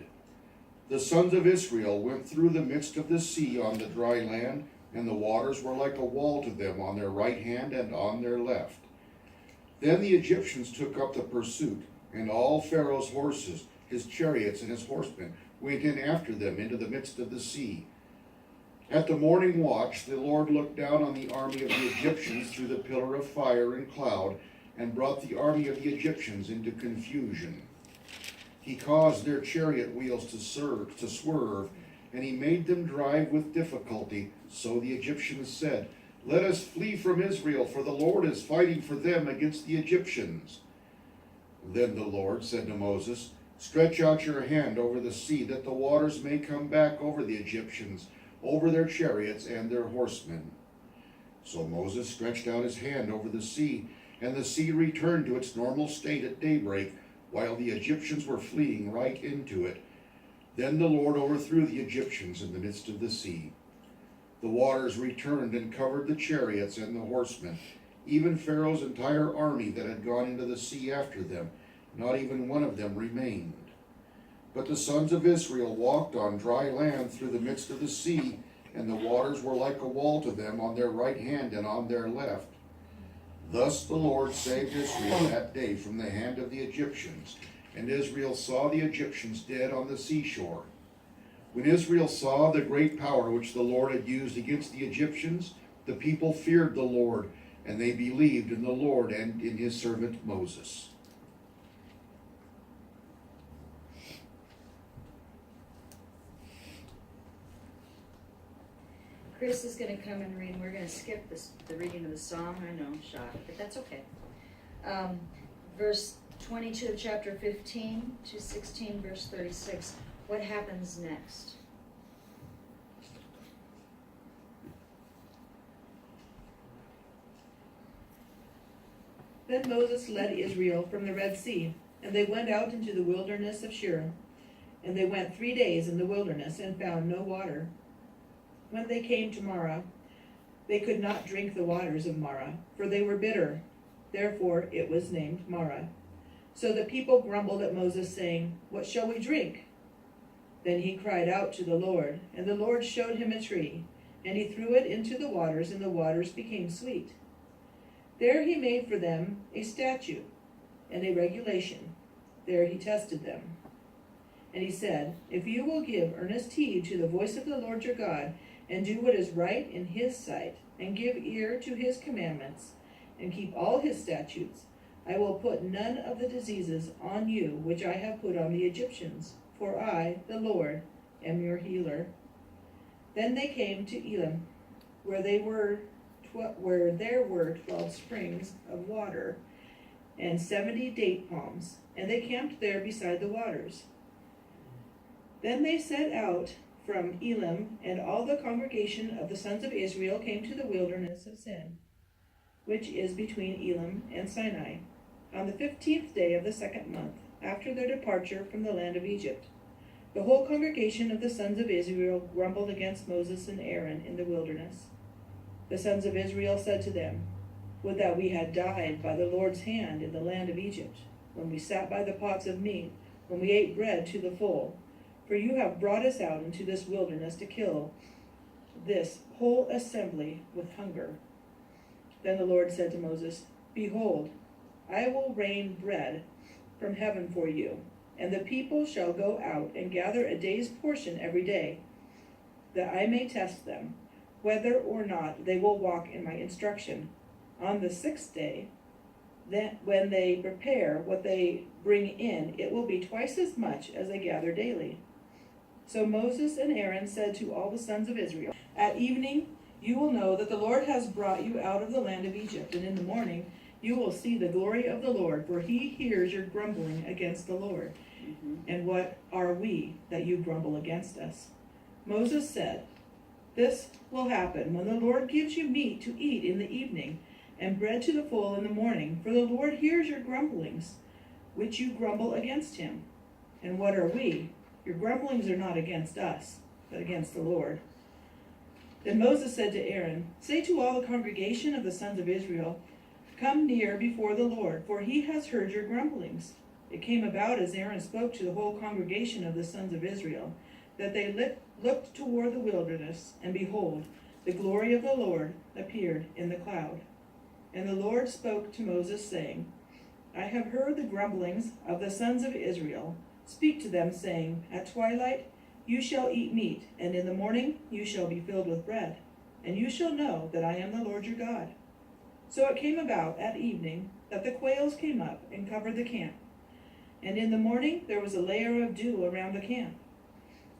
The sons of Israel went through the midst of the sea on the dry land, and the waters were like a wall to them on their right hand and on their left. Then the Egyptians took up the pursuit, and all Pharaoh's horses, his chariots, and his horsemen went in after them into the midst of the sea. At the morning watch, the Lord looked down on the army of the Egyptians through the pillar of fire and cloud, and brought the army of the Egyptians into confusion. He caused their chariot wheels to swerve, and he made them drive with difficulty. So the Egyptians said, "Let us flee from Israel, for the Lord is fighting for them against the Egyptians." Then the Lord said to Moses, "Stretch out your hand over the sea, that the waters may come back over the Egyptians, over their chariots and their horsemen." So Moses stretched out his hand over the sea, and the sea returned to its normal state at daybreak, while the Egyptians were fleeing right into it. Then the Lord overthrew the Egyptians in the midst of the sea. The waters returned and covered the chariots and the horsemen, even Pharaoh's entire army that had gone into the sea after them. Not even one of them remained. But the sons of Israel walked on dry land through the midst of the sea, and the waters were like a wall to them on their right hand and on their left. Thus the Lord saved Israel that day from the hand of the Egyptians, and Israel saw the Egyptians dead on the seashore. When Israel saw the great power which the Lord had used against the Egyptians, the people feared the Lord, and they believed in the Lord and in his servant Moses. Chris is going to come and read. We're going to skip the reading of the song. I know, shock, but that's okay. Verse 22 of chapter 15 to 16, verse 36. What happens next? Then Moses led Israel from the Red Sea, and they went out into the wilderness of Shur. And they went 3 days in the wilderness and found no water. When they came to Marah, they could not drink the waters of Marah, for they were bitter. Therefore it was named Marah. So the people grumbled at Moses, saying, "What shall we drink?" Then he cried out to the Lord, and the Lord showed him a tree, and he threw it into the waters, and the waters became sweet. There he made for them a statute and a regulation. There he tested them. And he said, "If you will give earnest heed to the voice of the Lord your God, and do what is right in his sight, and give ear to his commandments, and keep all his statutes, I will put none of the diseases on you which I have put on the Egyptians, for I, the Lord, am your healer." Then they came to Elim, where there were 12 springs of water and 70 date palms, and they camped there beside the waters. Then they set out from Elim, and all the congregation of the sons of Israel came to the wilderness of Sin, which is between Elim and Sinai, on the 15th day of the 2nd month, after their departure from the land of Egypt. The whole congregation of the sons of Israel grumbled against Moses and Aaron in the wilderness. The sons of Israel said to them, "Would that we had died by the Lord's hand in the land of Egypt, when we sat by the pots of meat, when we ate bread to the full. For you have brought us out into this wilderness to kill this whole assembly with hunger." Then the Lord said to Moses, "Behold, I will rain bread from heaven for you, and the people shall go out and gather a day's portion every day, that I may test them, whether or not they will walk in my instruction. On the 6th day, then when they prepare what they bring in, it will be twice as much as they gather daily." So Moses and Aaron said to all the sons of Israel, "At evening you will know that the Lord has brought you out of the land of Egypt, and in the morning you will see the glory of the Lord, for he hears your grumbling against the Lord. And what are we that you grumble against us?" Moses said, "This will happen when the Lord gives you meat to eat in the evening, and bread to the full in the morning, for the Lord hears your grumblings, which you grumble against him. And what are we? Your grumblings are not against us, but against the Lord." Then Moses said to Aaron, "Say to all the congregation of the sons of Israel, 'Come near before the Lord, for he has heard your grumblings.'" It came about as Aaron spoke to the whole congregation of the sons of Israel, that they looked toward the wilderness, and behold, the glory of the Lord appeared in the cloud. And the Lord spoke to Moses, saying, "I have heard the grumblings of the sons of Israel. Speak to them, saying, At twilight you shall eat meat, and in the morning you shall be filled with bread, and you shall know that I am the Lord your God." So it came about at evening that the quails came up and covered the camp. And in the morning there was a layer of dew around the camp.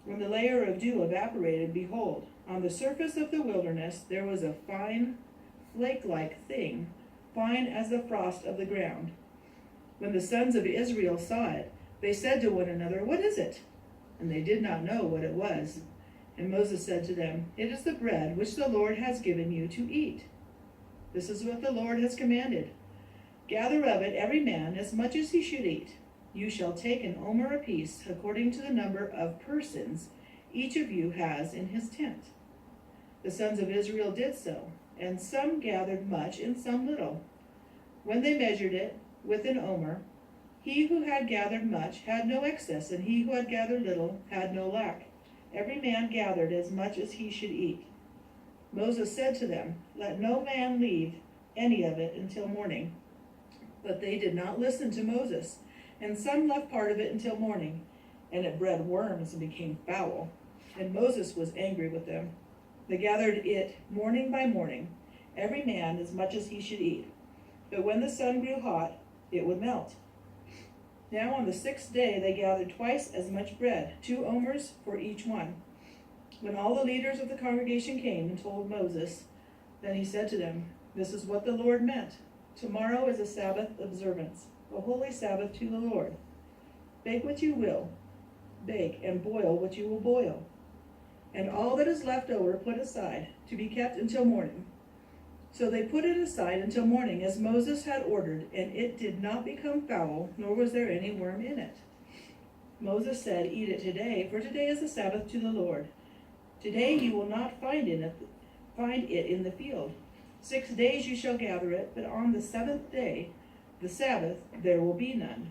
When the layer of dew evaporated, behold, on the surface of the wilderness there was a fine, flake-like thing, fine as the frost of the ground. When the sons of Israel saw it, they said to one another, "What is it?" And they did not know what it was. And Moses said to them, "It is the bread which the Lord has given you to eat. This is what the Lord has commanded. Gather of it every man as much as he should eat. You shall take an omer apiece, according to the number of persons each of you has in his tent." The sons of Israel did so, and some gathered much and some little. When they measured it with an omer, he who had gathered much had no excess, and he who had gathered little had no lack. Every man gathered as much as he should eat. Moses said to them, "Let no man leave any of it until morning." But they did not listen to Moses, and some left part of it until morning, and it bred worms and became foul. And Moses was angry with them. They gathered it morning by morning, every man as much as he should eat. But when the sun grew hot, it would melt. Now on the 6th day they gathered twice as much bread, 2 omers for each one. When all the leaders of the congregation came and told Moses, then he said to them, "This is what the Lord meant. Tomorrow is a Sabbath observance, a holy Sabbath to the Lord. Bake what you will bake, and boil what you will boil. And all that is left over put aside, to be kept until morning." So they put it aside until morning, as Moses had ordered, and it did not become foul, nor was there any worm in it. Moses said, "Eat it today, for today is the Sabbath to the Lord. Today you will not find it in the field. 6 days you shall gather it, but on the seventh day, the Sabbath, there will be none."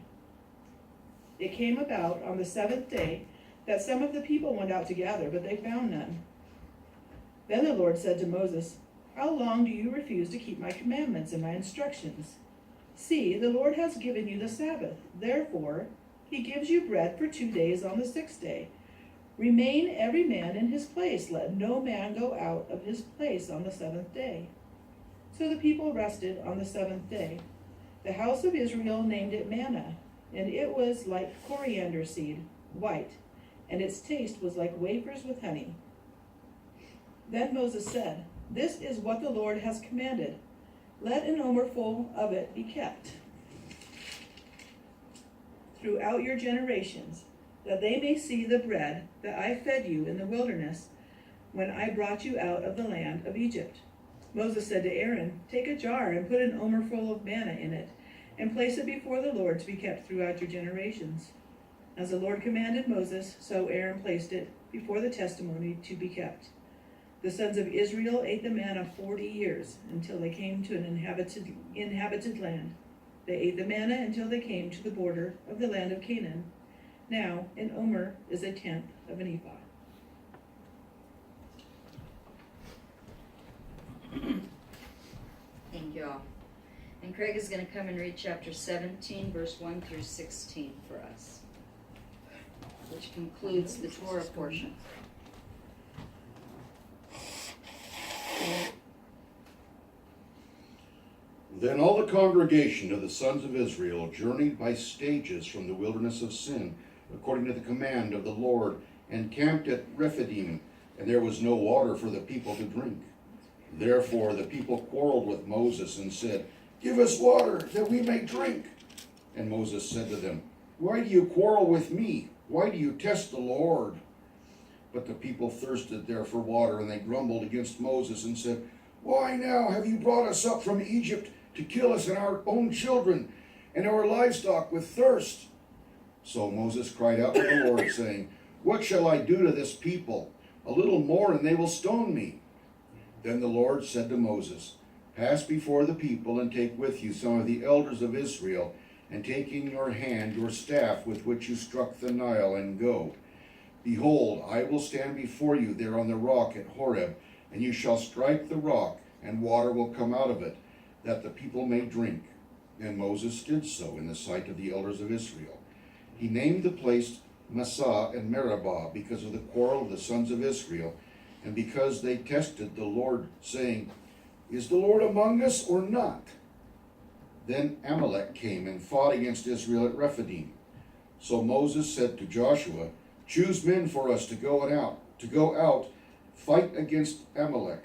It came about on the seventh day that some of the people went out to gather, but they found none. Then the Lord said to Moses, "How long do you refuse to keep my commandments and my instructions? See, the Lord has given you the Sabbath. Therefore, he gives you bread for 2 days on the sixth day. Remain every man in his place. Let no man go out of his place on the seventh day." So the people rested on the seventh day. The house of Israel named it manna, and it was like coriander seed, white, and its taste was like wafers with honey. Then Moses said, "This is what the Lord has commanded. Let an omerful of it be kept throughout your generations, that they may see the bread that I fed you in the wilderness when I brought you out of the land of Egypt." Moses said to Aaron, "Take a jar and put an omerful of manna in it, and place it before the Lord to be kept throughout your generations." As the Lord commanded Moses, so Aaron placed it before the testimony to be kept. The sons of Israel ate the manna 40 years, until they came to an inhabited land. They ate the manna until they came to the border of the land of Canaan. Now, an omer is 1/10 of an ephah. Thank you all. And Craig is going to come and read chapter 17, verse 1 through 16 for us, which concludes the Torah portion. Then all the congregation of the sons of Israel journeyed by stages from the wilderness of Sin, according to the command of the Lord, and camped at Rephidim, and there was no water for the people to drink. Therefore the people quarreled with Moses and said, "Give us water, that we may drink." And Moses said to them, "Why do you quarrel with me? Why do you test the Lord?" But the people thirsted there for water, and they grumbled against Moses and said, "Why now have you brought us up from Egypt to kill us and our own children and our livestock with thirst?" So Moses cried out to the Lord, saying, "What shall I do to this people? A little more and they will stone me." Then the Lord said to Moses, "Pass before the people and take with you some of the elders of Israel, and take in your hand your staff with which you struck the Nile, and go. Behold, I will stand before you there on the rock at Horeb, and you shall strike the rock, and water will come out of it, that the people may drink." And Moses did so in the sight of the elders of Israel. He named the place Massah and Meribah because of the quarrel of the sons of Israel, and because they tested the Lord, saying, "Is the Lord among us or not?" Then Amalek came and fought against Israel at Rephidim. So Moses said to Joshua, "Choose men for us to go out, fight against Amalek.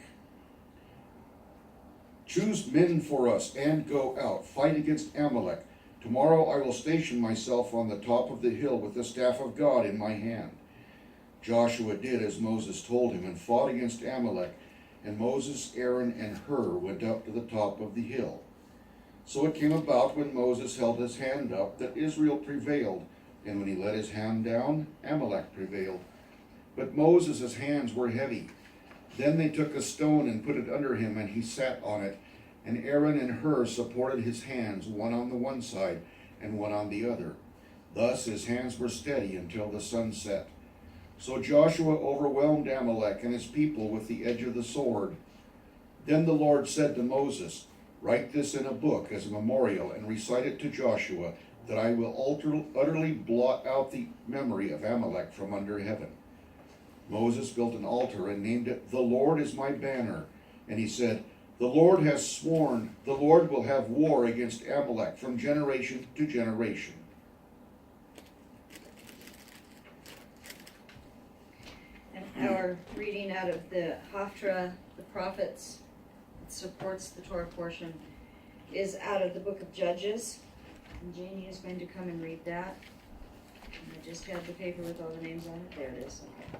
Choose men for us and go out, fight against Amalek. Tomorrow I will station myself on the top of the hill with the staff of God in my hand." Joshua did as Moses told him and fought against Amalek, and Moses, Aaron, and Hur went up to the top of the hill. So it came about when Moses held his hand up that Israel prevailed, and when he let his hand down, Amalek prevailed. But Moses' hands were heavy. Then they took a stone and put it under him, and he sat on it, and Aaron and Hur supported his hands, one on the one side and one on the other. Thus his hands were steady until the sun set. So Joshua overwhelmed Amalek and his people with the edge of the sword. Then the Lord said to Moses, "Write this in a book as a memorial and recite it to Joshua, that I will utterly blot out the memory of Amalek from under heaven." Moses built an altar and named it, "The Lord is my banner." And he said, "The Lord has sworn, the Lord will have war against Amalek from generation to generation." Our reading out of the HAFTARAH, the prophets, that supports the Torah portion, is out of the book of Judges. And Janie is going to come and read that. And I just had the paper with all the names on it. There it is. Okay.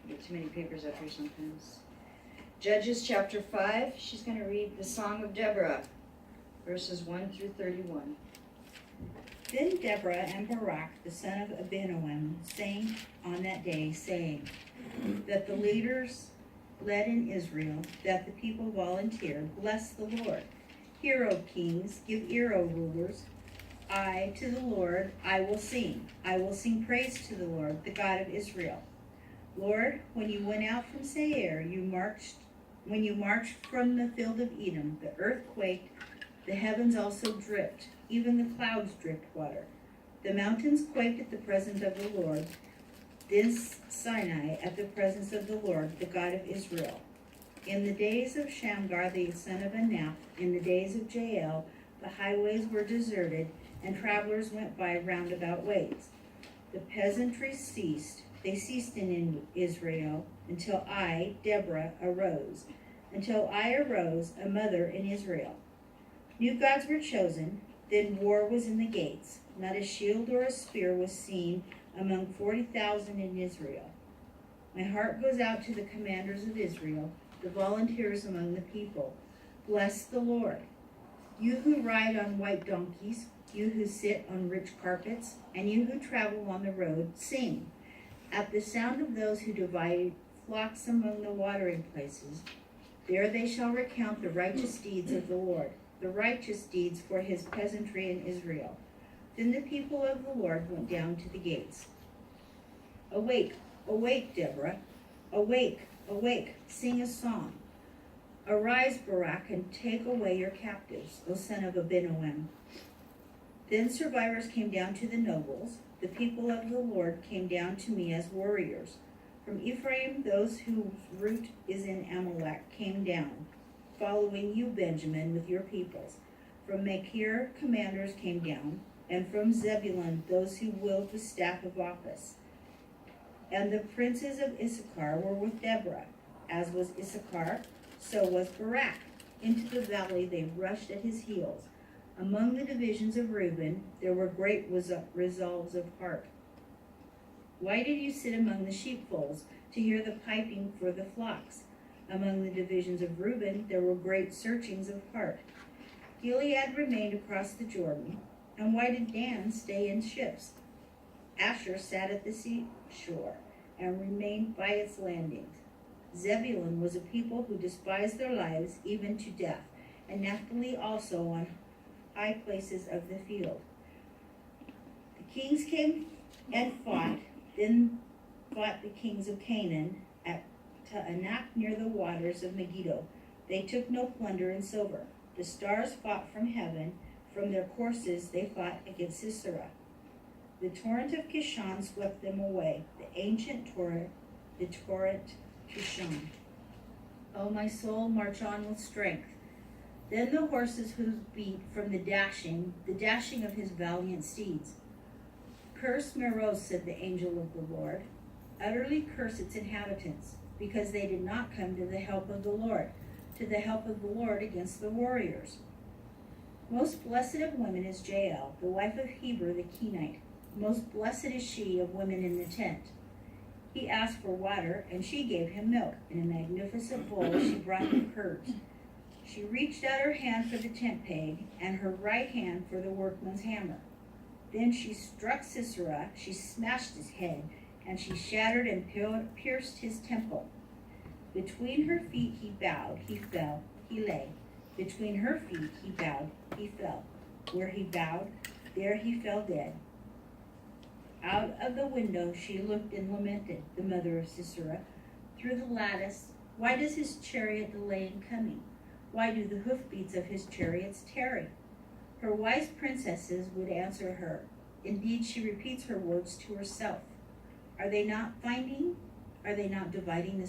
I get too many papers up here sometimes. Judges chapter 5. She's going to read the Song of Deborah, verses 1 through 31. Then Deborah and Barak, the son of Abinoam, sang on that day, saying that the leaders led in Israel, that the people volunteered, bless the Lord. Hear, O kings, give ear, O rulers. I, to the Lord, I will sing. I will sing praise to the Lord, the God of Israel. Lord, when you went out from Seir, when you marched from the field of Edom, the earth quaked, the heavens also dripped, even the clouds dripped water. The mountains quaked at the presence of the Lord, this Sinai at the presence of the Lord, the God of Israel. In the days of Shamgar, the son of Anath, in the days of Jael, the highways were deserted, and travelers went by roundabout ways. The peasantry ceased. They ceased in Israel until I, Deborah, arose. Until I arose, a mother in Israel. New gods were chosen, then war was in the gates. Not a shield or a spear was seen among 40,000 in Israel. My heart goes out to the commanders of Israel, the volunteers among the people. Bless the Lord. You who ride on white donkeys, you who sit on rich carpets, and you who travel on the road, sing. At the sound of those who divide flocks among the watering places, there they shall recount the righteous deeds of the Lord, the righteous deeds for his peasantry in Israel. Then the people of the Lord went down to the gates. Awake, awake, Deborah. Awake, awake, sing a song. Arise, Barak, and take away your captives, O son of Abinoam. Then survivors came down to the nobles. The people of the Lord came down to me as warriors. From Ephraim, those whose root is in Amalek came down, following you, Benjamin, with your peoples. From Machir, commanders came down, and from Zebulun, those who wield the staff of office. And the princes of Issachar were with Deborah. As was Issachar, so was Barak. Into the valley they rushed at his heels. Among the divisions of Reuben, there were great resolves of heart. Why did you sit among the sheepfolds to hear the piping for the flocks? Among the divisions of Reuben, there were great searchings of heart. Gilead remained across the Jordan, and why did Dan stay in ships? Asher sat at the seashore and remained by its landings. Zebulun was a people who despised their lives even to death, and Naphtali also on high places of the field. The kings came and fought, then fought the kings of Canaan at Tanach near the waters of Megiddo. They took no plunder in silver. The stars fought from heaven. From their courses they fought against Sisera. The torrent of Kishon swept them away, the ancient torrent, the torrent Kishon. O my soul, march on with strength. Then the horses' hooves beat from the dashing of his valiant steeds. Curse Meroz, said the angel of the Lord. Utterly curse its inhabitants, because they did not come to the help of the Lord, against the warriors. Most blessed of women is Jael, the wife of Heber the Kenite. Most blessed is she of women in the tent. He asked for water, and she gave him milk. In a magnificent bowl she brought him curds. She reached out her hand for the tent peg, and her right hand for the workman's hammer. Then she struck Sisera, she smashed his head, and she shattered and pierced his temple. Between her feet he bowed, he fell, he lay. Between her feet he bowed, he fell. Where he bowed, there he fell dead. Out of the window she looked and lamented, the mother of Sisera, through the lattice. Why does his chariot delay in coming? Why do the hoofbeats of his chariots tarry? Her wise princesses would answer her. Indeed, she repeats her words to herself. Are they not finding? Are they not dividing the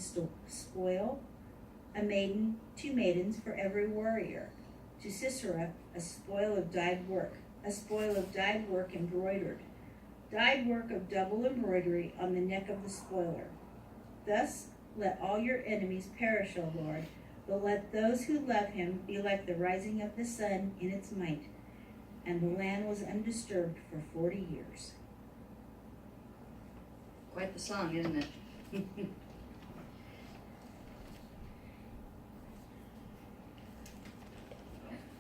spoil? A maiden, 2 maidens for every warrior. To Sisera, a spoil of dyed work embroidered. Dyed work of double embroidery on the neck of the spoiler. Thus let all your enemies perish, O Lord, but let those who love him be like the rising of the sun in its might. And the land was undisturbed for 40 years. Quite the song, isn't it?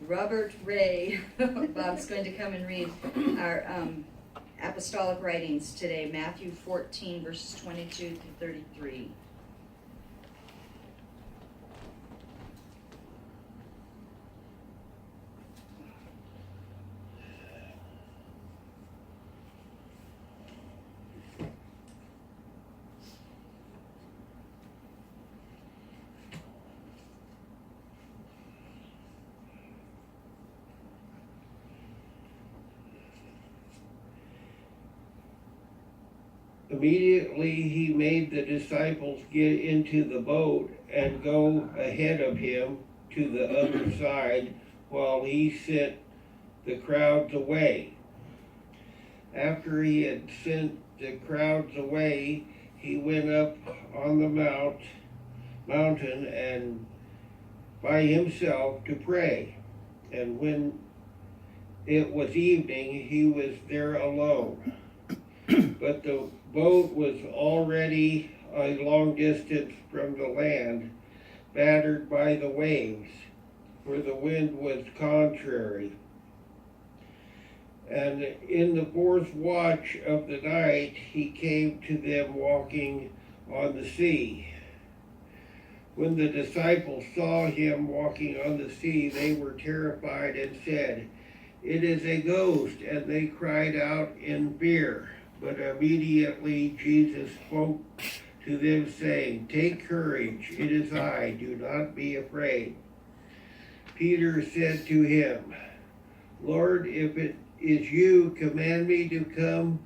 Robert Ray, Bob's going to come and read our Apostolic Writings today, Matthew 14, verses 22 through 33. Immediately he made the disciples get into the boat and go ahead of him to the other side while he sent the crowds away. After he had sent the crowds away, he went up on the mountain and by himself to pray. And when it was evening, he was there alone. But the boat was already a long distance from the land, battered by the waves, for the wind was contrary. And in the fourth watch of the night, he came to them walking on the sea. When the disciples saw him walking on the sea, they were terrified and said, "It is a ghost," and they cried out in fear. But immediately Jesus spoke to them, saying, "Take courage, it is I, do not be afraid." Peter said to him, "Lord, if it is you, command me to come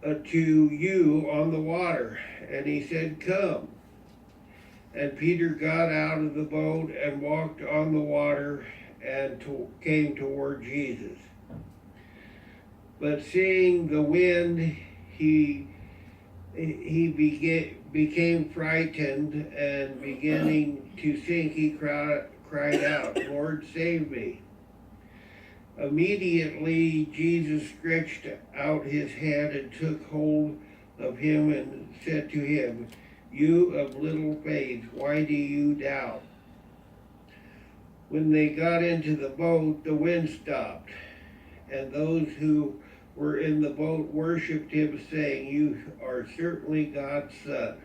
to you on the water." And he said, "Come." And Peter got out of the boat and walked on the water and came toward Jesus. But seeing the wind, he became frightened, and beginning to sink, he cried out, "Lord, save me." Immediately Jesus stretched out his hand and took hold of him and said to him, "You of little faith, why do you doubt?" When they got into the boat, the wind stopped, and those who were in the boat worshipped him, saying, "You are certainly God's son."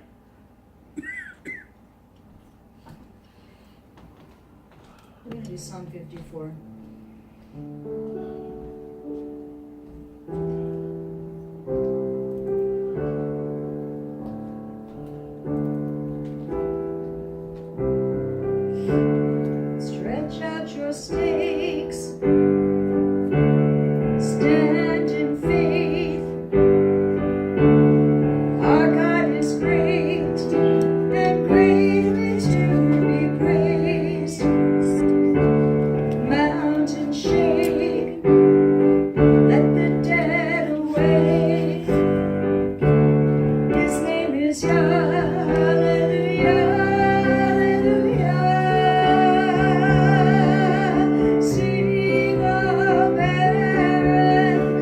We're going to do Psalm 54. Stretch out your stakes. Stand in faith. Our God is great and greatly to be praised. Mountains shake, let the dead awake. His name is Yah. Hallelujah, hallelujah. Sing of Aaron.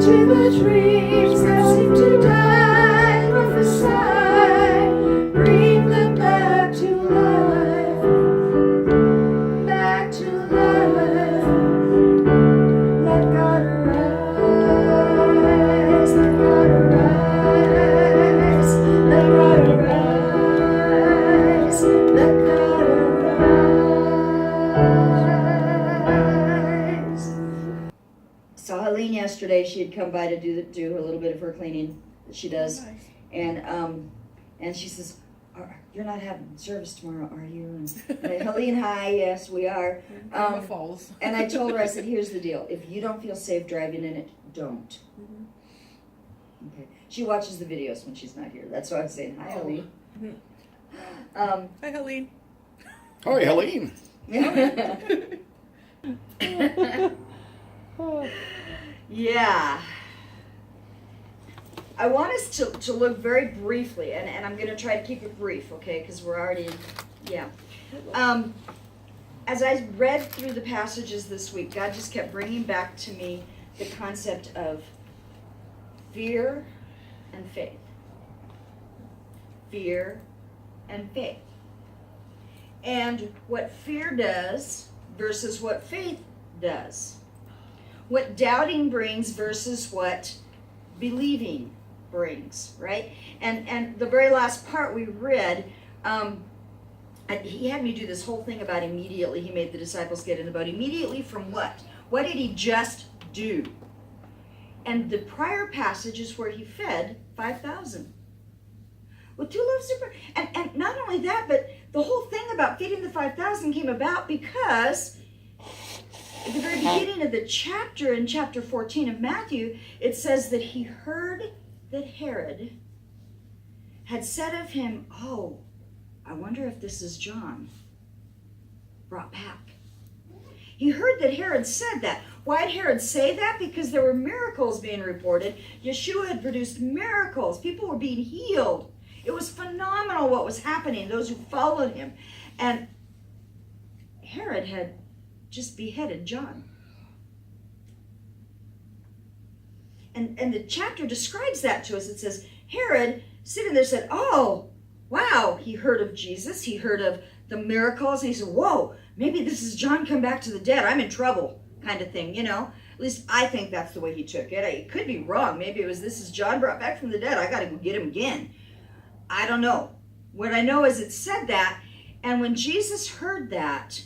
to the dreams that seem to die, prophesy, bring them back to life, back to life. Let God arise, let God arise, let God arise, let God arise. Saw Helene yesterday. She had come by to do a little bit of her cleaning that she does, and she says, "You're not having service tomorrow, are you?" And Helene, hi, yes, we are. Falls. And I told her, I said, "Here's the deal. If you don't feel safe driving in it, don't." Okay. She watches the videos when she's not here. That's why I'm saying hi, Helene. Hi, Helene. Hi, Helene. Yeah. I want us to look very briefly, and I'm going to try to keep it brief, okay, because we're already, yeah. As I read through the passages this week, God just kept bringing back to me the concept of fear and faith. Fear and faith. And what fear does versus what faith does. What doubting brings versus what believing brings, right? And the very last part we read, he had me do this whole thing about immediately. He made the disciples get in the boat. Immediately from what? What did he just do? And the prior passage is where he fed 5,000. With 2 loaves of bread. And not only that, but the whole thing about feeding the 5,000 came about because at the very beginning of the chapter, in chapter 14 of Matthew, it says that he heard that Herod had said of him, "Oh, I wonder if this is John brought back." He heard that Herod said that. Why did Herod say that? Because there were miracles being reported. Yeshua had produced miracles. People were being healed. It was phenomenal what was happening, those who followed him. And Herod had just beheaded John. And the chapter describes that to us. It says, Herod sitting there said, "Oh, wow," he heard of Jesus. He heard of the miracles. And he said, "Whoa, maybe this is John come back to the dead. I'm in trouble," kind of thing, you know. At least I think that's the way he took it. It could be wrong. Maybe it was, "This is John brought back from the dead. I got to go get him again." I don't know. What I know is it said that. And when Jesus heard that,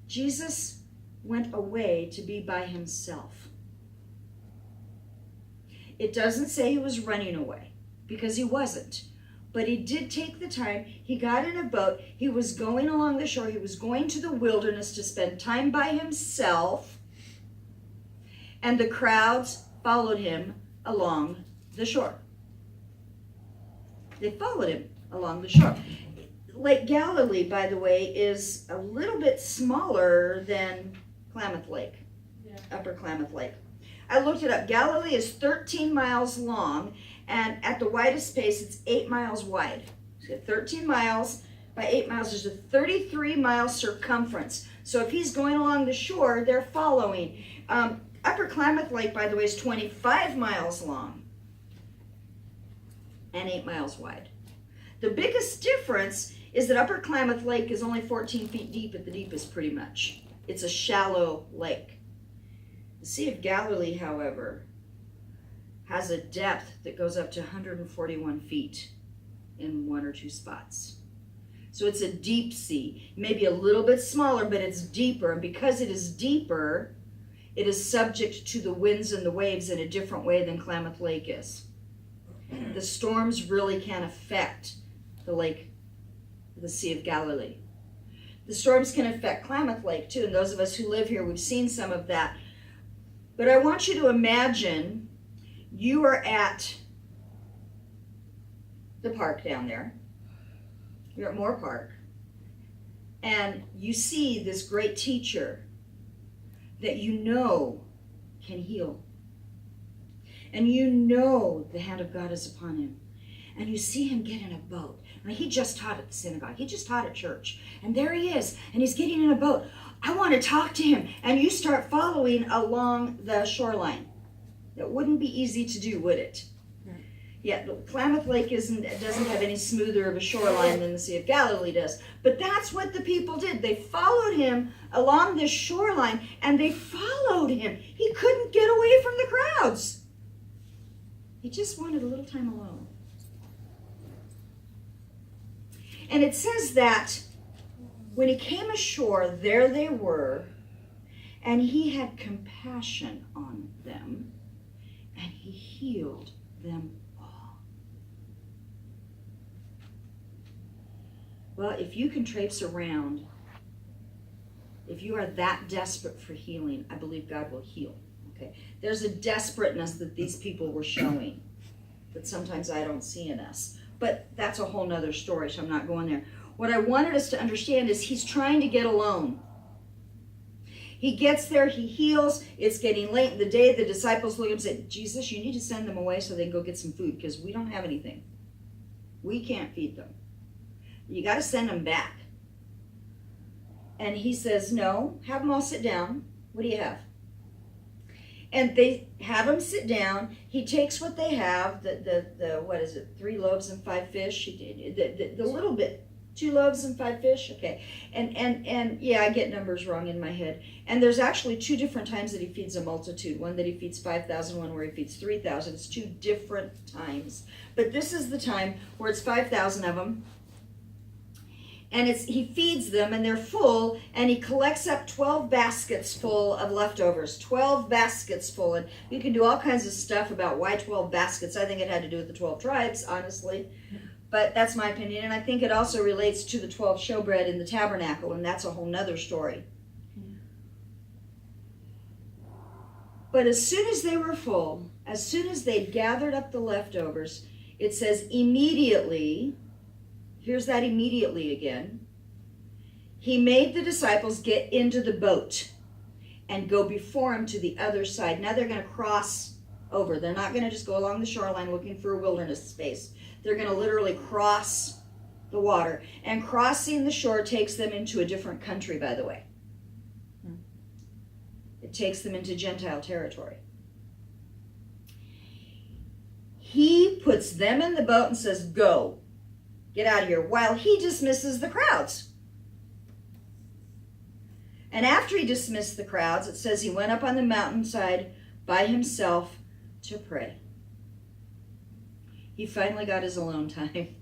Jesus went away to be by himself. It doesn't say he was running away, because he wasn't. But he did take the time. He got in a boat. He was going along the shore. He was going to the wilderness to spend time by himself. And the crowds followed him along the shore. They followed him along the shore. Lake Galilee, by the way, is a little bit smaller than Klamath Lake, Upper Klamath Lake. I looked it up. Galilee is 13 miles long, and at the widest space, it's 8 miles wide. So 13 miles by 8 miles, there's a 33-mile circumference. So if he's going along the shore, they're following. Upper Klamath Lake, by the way, is 25 miles long and 8 miles wide. The biggest difference is that Upper Klamath Lake is only 14 feet deep at the deepest, pretty much. It's a shallow lake. The Sea of Galilee, however, has a depth that goes up to 141 feet in 1 or 2 spots. So it's a deep sea, maybe a little bit smaller, but it's deeper. And because it is deeper, it is subject to the winds and the waves in a different way than Klamath Lake is. The storms really can affect the Sea of Galilee. The storms can affect Klamath Lake too, and those of us who live here, we've seen some of that. But I want you to imagine you are at the park down there. You're at Moore Park, and you see this great teacher that you know can heal. And you know the hand of God is upon him. And you see him get in a boat. Now, he just taught at the synagogue. He just taught at church. And there he is, and he's getting in a boat. I want to talk to him. And you start following along the shoreline. It wouldn't be easy to do, would it? Yeah, Klamath Lake doesn't have any smoother of a shoreline than the Sea of Galilee does. But that's what the people did. They followed him along this shoreline, and they followed him. He couldn't get away from the crowds. He just wanted a little time alone. And it says that when he came ashore, there they were, and he had compassion on them, and he healed them all. Well, if you can traipse around, if you are that desperate for healing, I believe God will heal. Okay, there's a desperateness that these people were showing that sometimes I don't see in us. But that's a whole nother story, so I'm not going there. What I wanted us to understand is he's trying to get alone. He gets there, he heals, it's getting late in the day. The disciples look at him and say, Jesus, you need to send them away so they can go get some food because we don't have anything. We can't feed them. You got to send them back. And he says, no, have them all sit down. What do you have? And they have them sit down. He takes what they have, the what is it, 3 loaves and 5 fish? The little bit, 2 loaves and 5 fish, okay. And yeah, I get numbers wrong in my head. And there's actually 2 different times that he feeds a multitude. One that he feeds 5,000, one where he feeds 3,000. It's 2 different times. But this is the time where it's 5,000 of them. And he feeds them, and they're full, and he collects up 12 baskets full of leftovers. 12 baskets full. And you can do all kinds of stuff about why 12 baskets. I think it had to do with the 12 tribes, honestly. But that's my opinion. And I think it also relates to the 12 showbread in the tabernacle, and that's a whole nother story. But as soon as they were full, as soon as they'd gathered up the leftovers, it says immediately, here's that immediately again, he made the disciples get into the boat and go before him to the other side. Now they're going to cross over. They're not going to just go along the shoreline looking for a wilderness space. They're going to literally cross the water. And crossing the shore takes them into a different country, by the way. It takes them into Gentile territory. He puts them in the boat and says, go. Get out of here, while he dismisses the crowds. And after he dismissed the crowds, it says he went up on the mountainside by himself to pray. He finally got his alone time.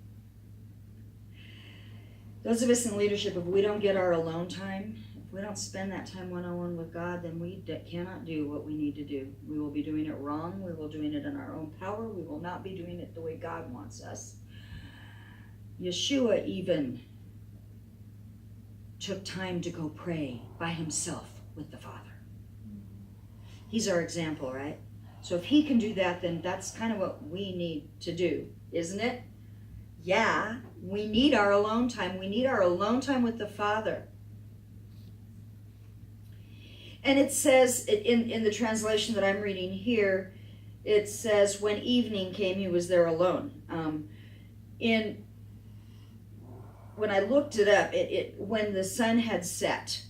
Those of us in leadership, if we don't get our alone time, if we don't spend that time one-on-one with God, then we cannot do what we need to do. We will be doing it wrong. We will be doing it in our own power. We will not be doing it the way God wants us. Yeshua even took time to go pray by himself with the Father. He's our example, right? So if he can do that, then that's kind of what we need to do, isn't it? Yeah, we need our alone time. We need our alone time with the Father. And it says, in the translation that I'm reading here, it says, when evening came, he was there alone. When I looked it up, when the sun had set,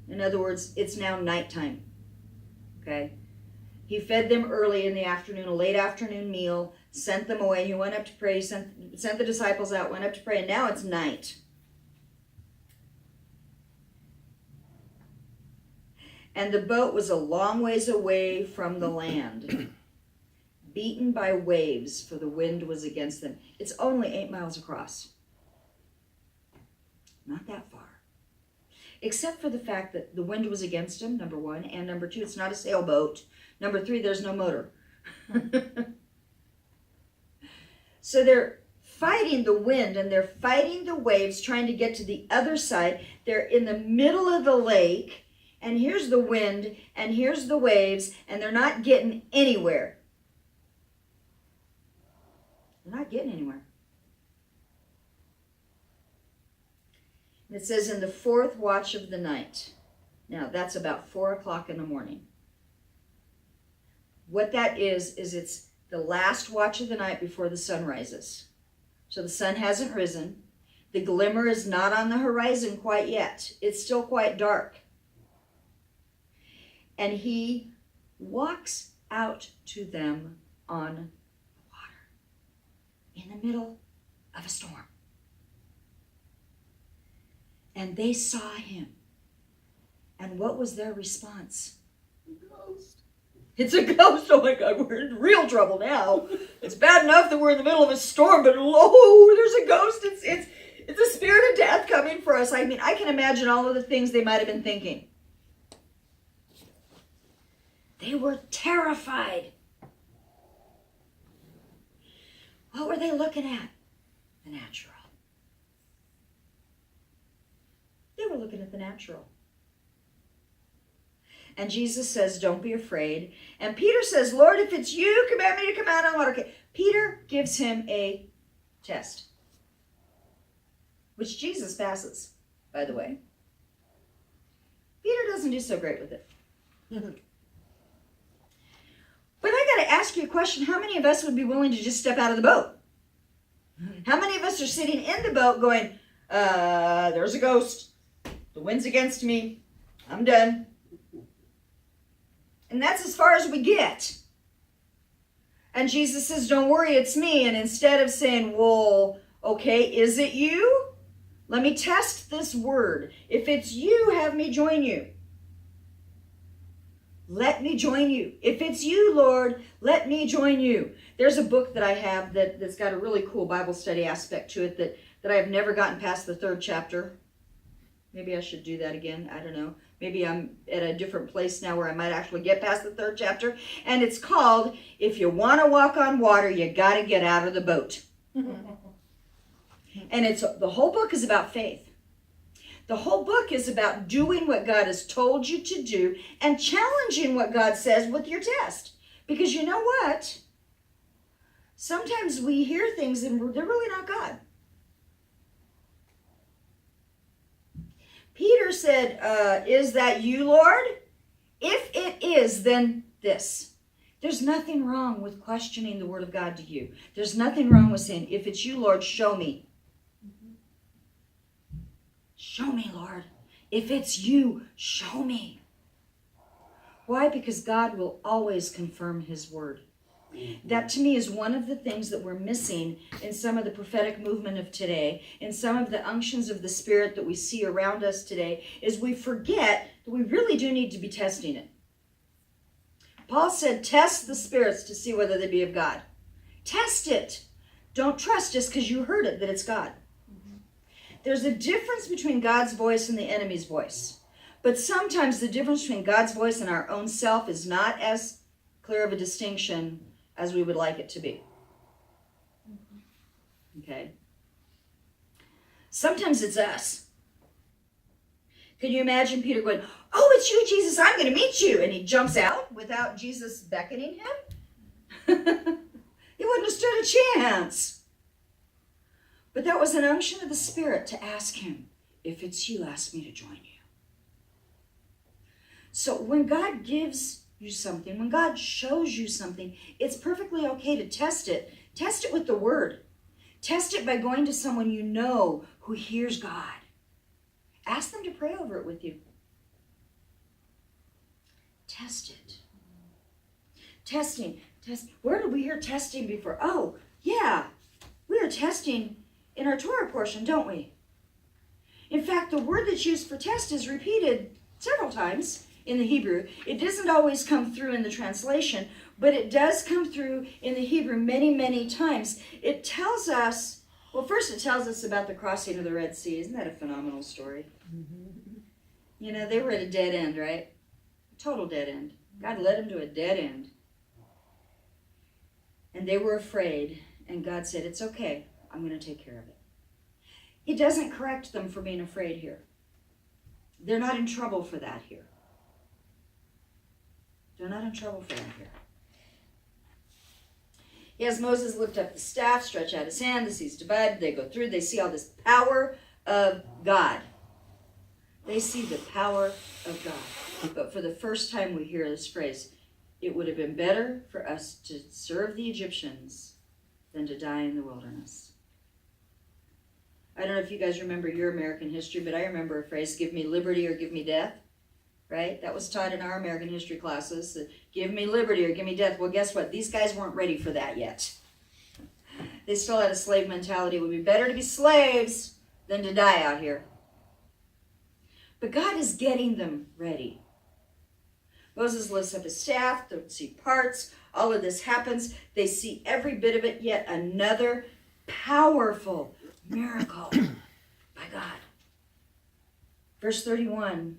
in other words, it's now nighttime, okay? He fed them early in the afternoon, a late afternoon meal, sent them away. He went up to pray, sent the disciples out, went up to pray, and now it's night. And the boat was a long ways away from the land, beaten by waves, for the wind was against them. It's only 8 miles across. Not that far. Except for the fact that the wind was against them, number 1, and number 2, it's not a sailboat. Number 3, there's no motor. So they're fighting the wind and they're fighting the waves, trying to get to the other side. They're in the middle of the lake, and here's the wind, and here's the waves, and they're not getting anywhere. They're not getting anywhere. And it says in the 4th watch of the night. Now, that's about 4 o'clock in the morning. What that is it's the last watch of the night before the sun rises. So the sun hasn't risen. The glimmer is not on the horizon quite yet. It's still quite dark. And he walks out to them on the water in the middle of a storm. And they saw him. And what was their response? Ghost. It's a ghost. Oh my God, we're in real trouble now. It's bad enough that we're in the middle of a storm, but there's a ghost. It's a spirit of death coming for us. I mean, I can imagine all of the things they might have been thinking. They were terrified. What were they looking at? The natural. They were looking at the natural. And Jesus says, don't be afraid. And Peter says, Lord, if it's you, command me to come out on water. Okay. Peter gives him a test, which Jesus passes, by the way. Peter doesn't do so great with it. But I got to ask you a question. How many of us would be willing to just step out of the boat? How many of us are sitting in the boat going, there's a ghost. The wind's against me. I'm done. And that's as far as we get. And Jesus says, don't worry, it's me. And instead of saying, well, okay, is it you? Let me test this word. If it's you, have me join you. Let me join you. If it's you, Lord, let me join you. There's a book that I have that's got a really cool Bible study aspect to it that I have never gotten past the 3rd chapter. Maybe I should do that again. I don't know. Maybe I'm at a different place now where I might actually get past the 3rd chapter. And it's called, If You Want to Walk on Water, You Got to Get Out of the Boat. And the whole book is about faith. The whole book is about doing what God has told you to do and challenging what God says with your test. Because you know what? Sometimes we hear things and they're really not God. Peter said, is that you, Lord? If it is, then this. There's nothing wrong with questioning the word of God to you. There's nothing wrong with saying, if it's you, Lord, show me. Show me, Lord. If it's you, show me. Why? Because God will always confirm his word. That to me is one of the things that we're missing in some of the prophetic movement of today, in some of the unctions of the Spirit that we see around us today, is we forget that we really do need to be testing it. Paul said, test the spirits to see whether they be of God. Test it. Don't trust just because you heard it that it's God. There's a difference between God's voice and the enemy's voice. But sometimes the difference between God's voice and our own self is not as clear of a distinction as we would like it to be. Okay? Sometimes it's us. Can you imagine Peter going, oh, it's you, Jesus, I'm going to meet you. And he jumps out without Jesus beckoning him? He wouldn't have stood a chance. But that was an unction of the Spirit to ask him, if it's you, ask me to join you. So when God gives you something, when God shows you something, it's perfectly okay to test it. Test it with the word. Test it by going to someone you know who hears God. Ask them to pray over it with you. Test it. Testing. Where did we hear testing before? Oh, yeah. We are testing in our Torah portion, don't we? In fact, the word that's used for test is repeated several times in the Hebrew. It doesn't always come through in the translation, but it does come through in the Hebrew many, many times. It tells us, well, first it tells us about the crossing of the Red Sea. Isn't that a phenomenal story? Mm-hmm. You know, they were at a dead end, right? A total dead end. God led them to a dead end. And they were afraid, and God said, it's okay. I'm going to take care of it. He doesn't correct them for being afraid here. They're not in trouble for that here. They're not in trouble for that here. As Moses lift up the staff, stretch out his hand, the sea's divided, they go through, they see all this power of God. They see the power of God. But for the first time we hear this phrase, it would have been better for us to serve the Egyptians than to die in the wilderness. I don't know if you guys remember your American history, but I remember a phrase, give me liberty or give me death, right? That was taught in our American history classes. give me liberty or give me death. Well, guess what? These guys weren't ready for that yet. They still had a slave mentality. It would be better to be slaves than to die out here. But God is getting them ready. Moses lifts up his staff, they see parts, all of this happens. They see every bit of it, yet another powerful miracle by God. Verse 31,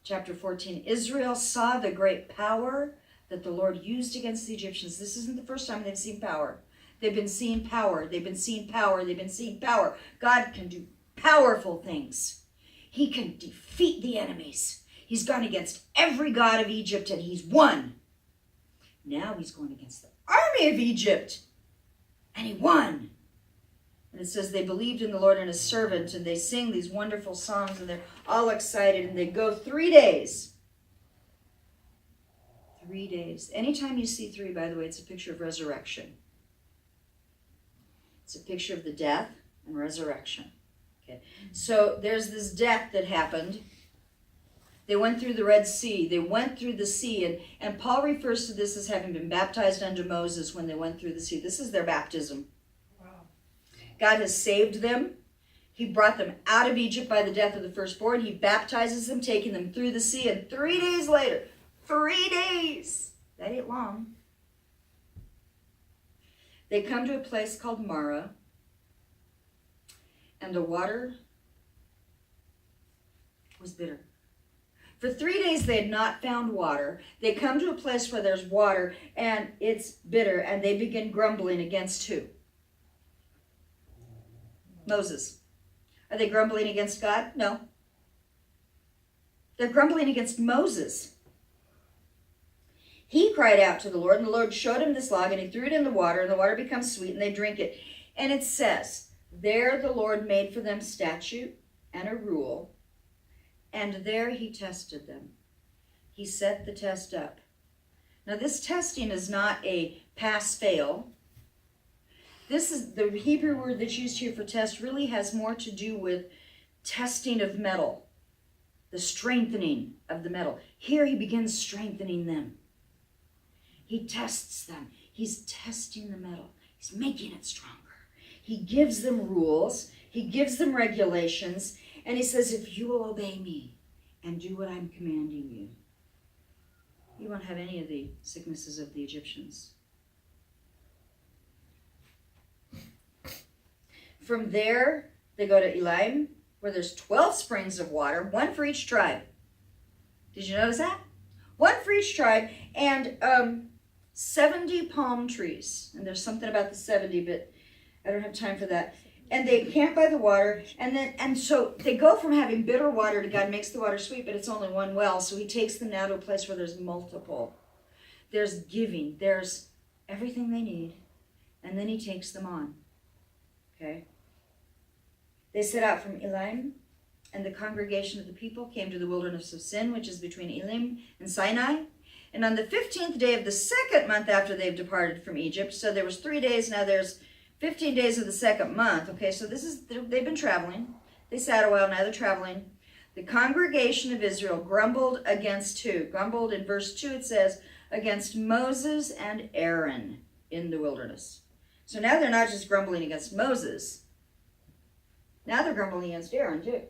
chapter 14, Israel saw the great power that the Lord used against the Egyptians. This isn't the first time they've seen power. They've been seeing power. They've been seeing power. They've been seeing power. God can do powerful things. He can defeat the enemies. He's gone against every god of Egypt and he's won. Now he's going against the army of Egypt and he won. And it says they believed in the Lord and his servant, and they sing these wonderful songs, and they're all excited, and they go 3 days. 3 days. Anytime you see 3, by the way, it's a picture of resurrection. It's a picture of the death and resurrection. Okay. So there's this death that happened. They went through the Red Sea. They went through the sea. And Paul refers to this as having been baptized under Moses when they went through the sea. This is their baptism. Wow. God has saved them. He brought them out of Egypt by the death of the firstborn. He baptizes them, taking them through the sea. And 3 days later, 3 days, that ain't long, they come to a place called Marah. And the water was bitter. For 3 days they had not found water. They come to a place where there's water and it's bitter, and they begin grumbling against who? Moses. Are they grumbling against God? No. They're grumbling against Moses. He cried out to the Lord, and the Lord showed him this log, and he threw it in the water, and the water becomes sweet, and they drink it. And it says, there the Lord made for them statute and a rule, and there he tested them. He set the test up. Now this testing is not a pass-fail. This is the Hebrew word that's used here for test really has more to do with testing of metal, the strengthening of the metal. Here he begins strengthening them. He tests them. He's testing the metal. He's making it stronger. He gives them rules. He gives them regulations. And he says, if you will obey me and do what I'm commanding you, you won't have any of the sicknesses of the Egyptians. From there, they go to Elim, where there's 12 springs of water, one for each tribe. Did you notice that? One for each tribe, and 70 palm trees. And there's something about the 70, but I don't have time for that. And they camp by the water, and so they go from having bitter water to God makes the water sweet, but it's only one well, so he takes them now to a place where there's multiple. There's giving, there's everything they need, and then he takes them on. Okay? They set out from Elim, and the congregation of the people came to the wilderness of Sin, which is between Elim and Sinai. And on the 15th day of the second month after they've departed from Egypt, so there was 3 days, now there's 15 days of the second month. Okay, so they've been traveling. They sat a while, now they're traveling. The congregation of Israel grumbled against who? Grumbled in verse 2, it says, against Moses and Aaron in the wilderness. So now they're not just grumbling against Moses. Now they're grumbling against Aaron too.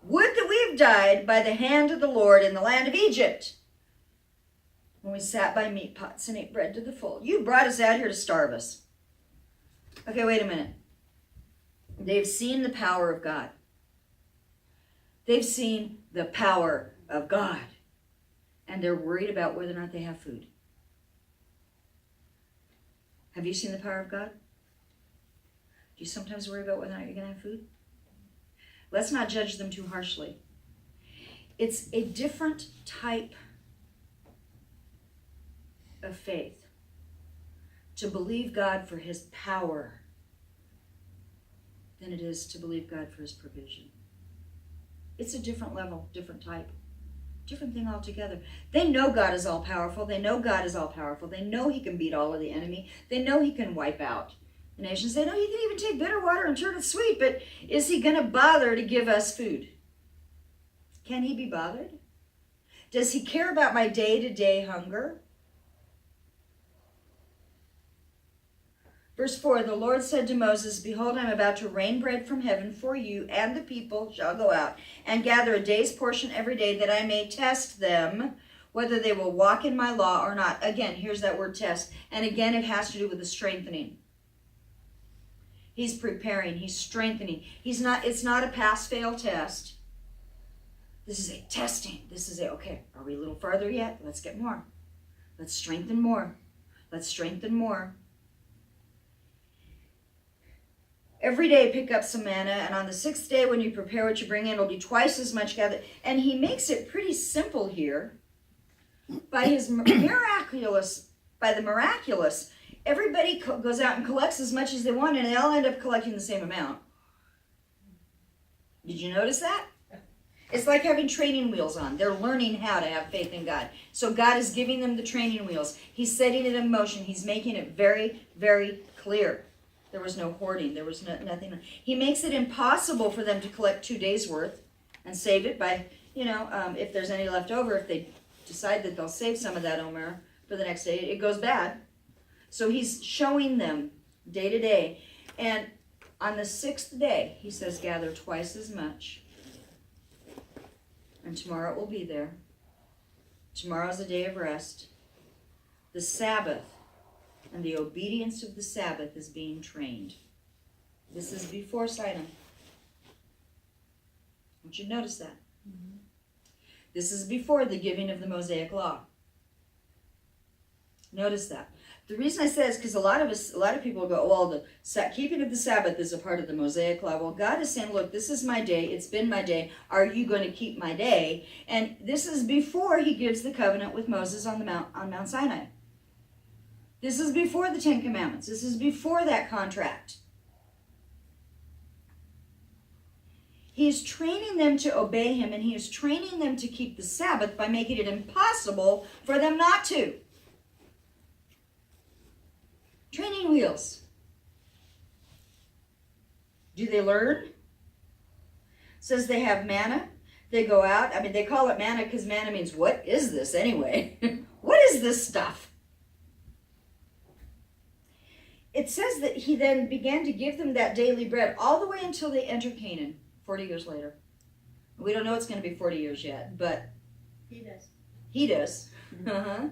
Would that we have died by the hand of the Lord in the land of Egypt, when we sat by meat pots and ate bread to the full. You brought us out here to starve us. Okay, wait a minute. They've seen the power of God. They've seen the power of God. And they're worried about whether or not they have food. Have you seen the power of God? Do you sometimes worry about whether or not you're going to have food? Let's not judge them too harshly. It's a different type of faith to believe God for his power than it is to believe God for his provision. It's a different level, different type, different thing altogether. They know God is all powerful. They know God is all powerful. They know he can beat all of the enemy. They know he can wipe out the nations. They know he can even take bitter water and turn it sweet, but is he going to bother to give us food? Can he be bothered? Does he care about my day-to-day hunger? Verse 4, the Lord said to Moses, behold, I am about to rain bread from heaven for you, and the people shall go out and gather a day's portion every day, that I may test them, whether they will walk in my law or not. Again, here's that word test. And again, it has to do with the strengthening. He's preparing, he's strengthening. It's not a pass-fail test. This is a testing. This is okay, are we a little farther yet? Let's get more. Let's strengthen more. Let's strengthen more. Every day pick up some manna, and on the 6th day when you prepare what you bring in, it'll be twice as much gathered. And he makes it pretty simple here. By the miraculous, everybody goes out and collects as much as they want, and they all end up collecting the same amount. Did you notice that? It's like having training wheels on. They're learning how to have faith in God. So God is giving them the training wheels. He's setting it in motion. He's making it very, very clear. There was no hoarding. There was nothing. He makes it impossible for them to collect 2 days' worth and save it by, if there's any left over, if they decide that they'll save some of that omer for the next day, it goes bad. So he's showing them day to day. And on the 6th day, he says, gather twice as much. And tomorrow it will be there. Tomorrow's a day of rest. The Sabbath and the obedience of the Sabbath is being trained. This is before Sinai. I want you to notice that. Mm-hmm. This is before the giving of the Mosaic law. Notice that. The reason I say is because a lot of people go, well, the keeping of the Sabbath is a part of the Mosaic law. Well, God is saying, look, this is my day. It's been my day. Are you going to keep my day? And this is before he gives the covenant with Moses on Mount Sinai. This is before the 10 Commandments. This is before that contract. He's training them to obey him, and he is training them to keep the Sabbath by making it impossible for them not to. Training wheels. Do they learn? It says they have manna. They go out. They call it manna because manna means, what is this anyway? What is this stuff? It says that he then began to give them that daily bread all the way until they enter Canaan, 40 years later. We don't know it's going to be 40 years yet, but He does. he does. Uh-huh.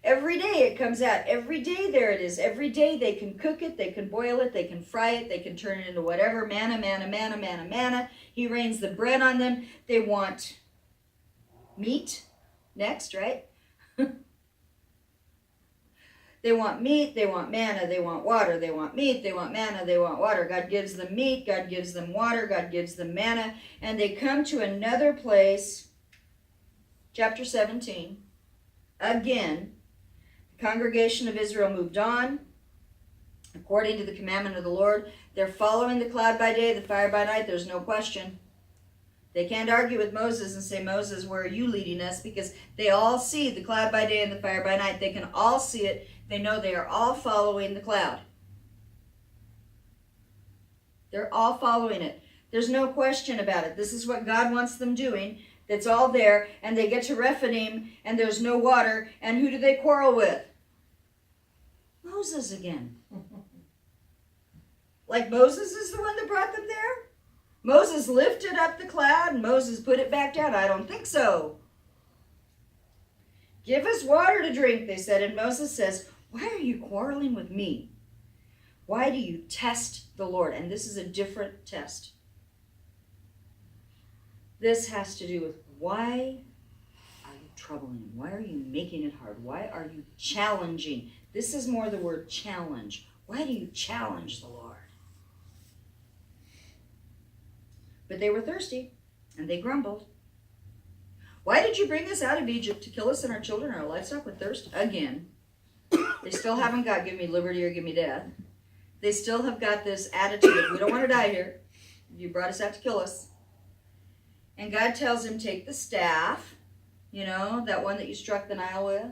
Every day it comes out. Every day there it is. Every day they can cook it, they can boil it, they can fry it, they can turn it into whatever. Manna, manna, manna, manna, manna. He rains the bread on them. They want meat next, right? They want meat, they want manna, they want water, they want meat, they want manna, they want water. God gives them meat, God gives them water, God gives them manna. And they come to another place, chapter 17. Again, the congregation of Israel moved on, according to the commandment of the Lord. They're following the cloud by day, the fire by night, there's no question. They can't argue with Moses and say, Moses, where are you leading us? Because they all see the cloud by day and the fire by night. They can all see it. They know they are all following the cloud. They're all following it. There's no question about it. This is what God wants them doing. That's all there. And they get to Rephidim, and there's no water. And who do they quarrel with? Moses again. Like Moses is the one that brought them there? Moses lifted up the cloud and Moses put it back down. I don't think so. Give us water to drink, they said. And Moses says, why are you quarreling with me? Why do you test the Lord? And this is a different test. This has to do with why are you troubling him? Why are you making it hard? Why are you challenging? This is more the word challenge. Why do you challenge the Lord? But they were thirsty, and they grumbled. Why did you bring us out of Egypt to kill us and our children and our livestock with thirst? Again. They still haven't got give me liberty or give me death. They still have got this attitude of, we don't want to die here. You brought us out to kill us. And God tells him, take the staff, that one that you struck the Nile with,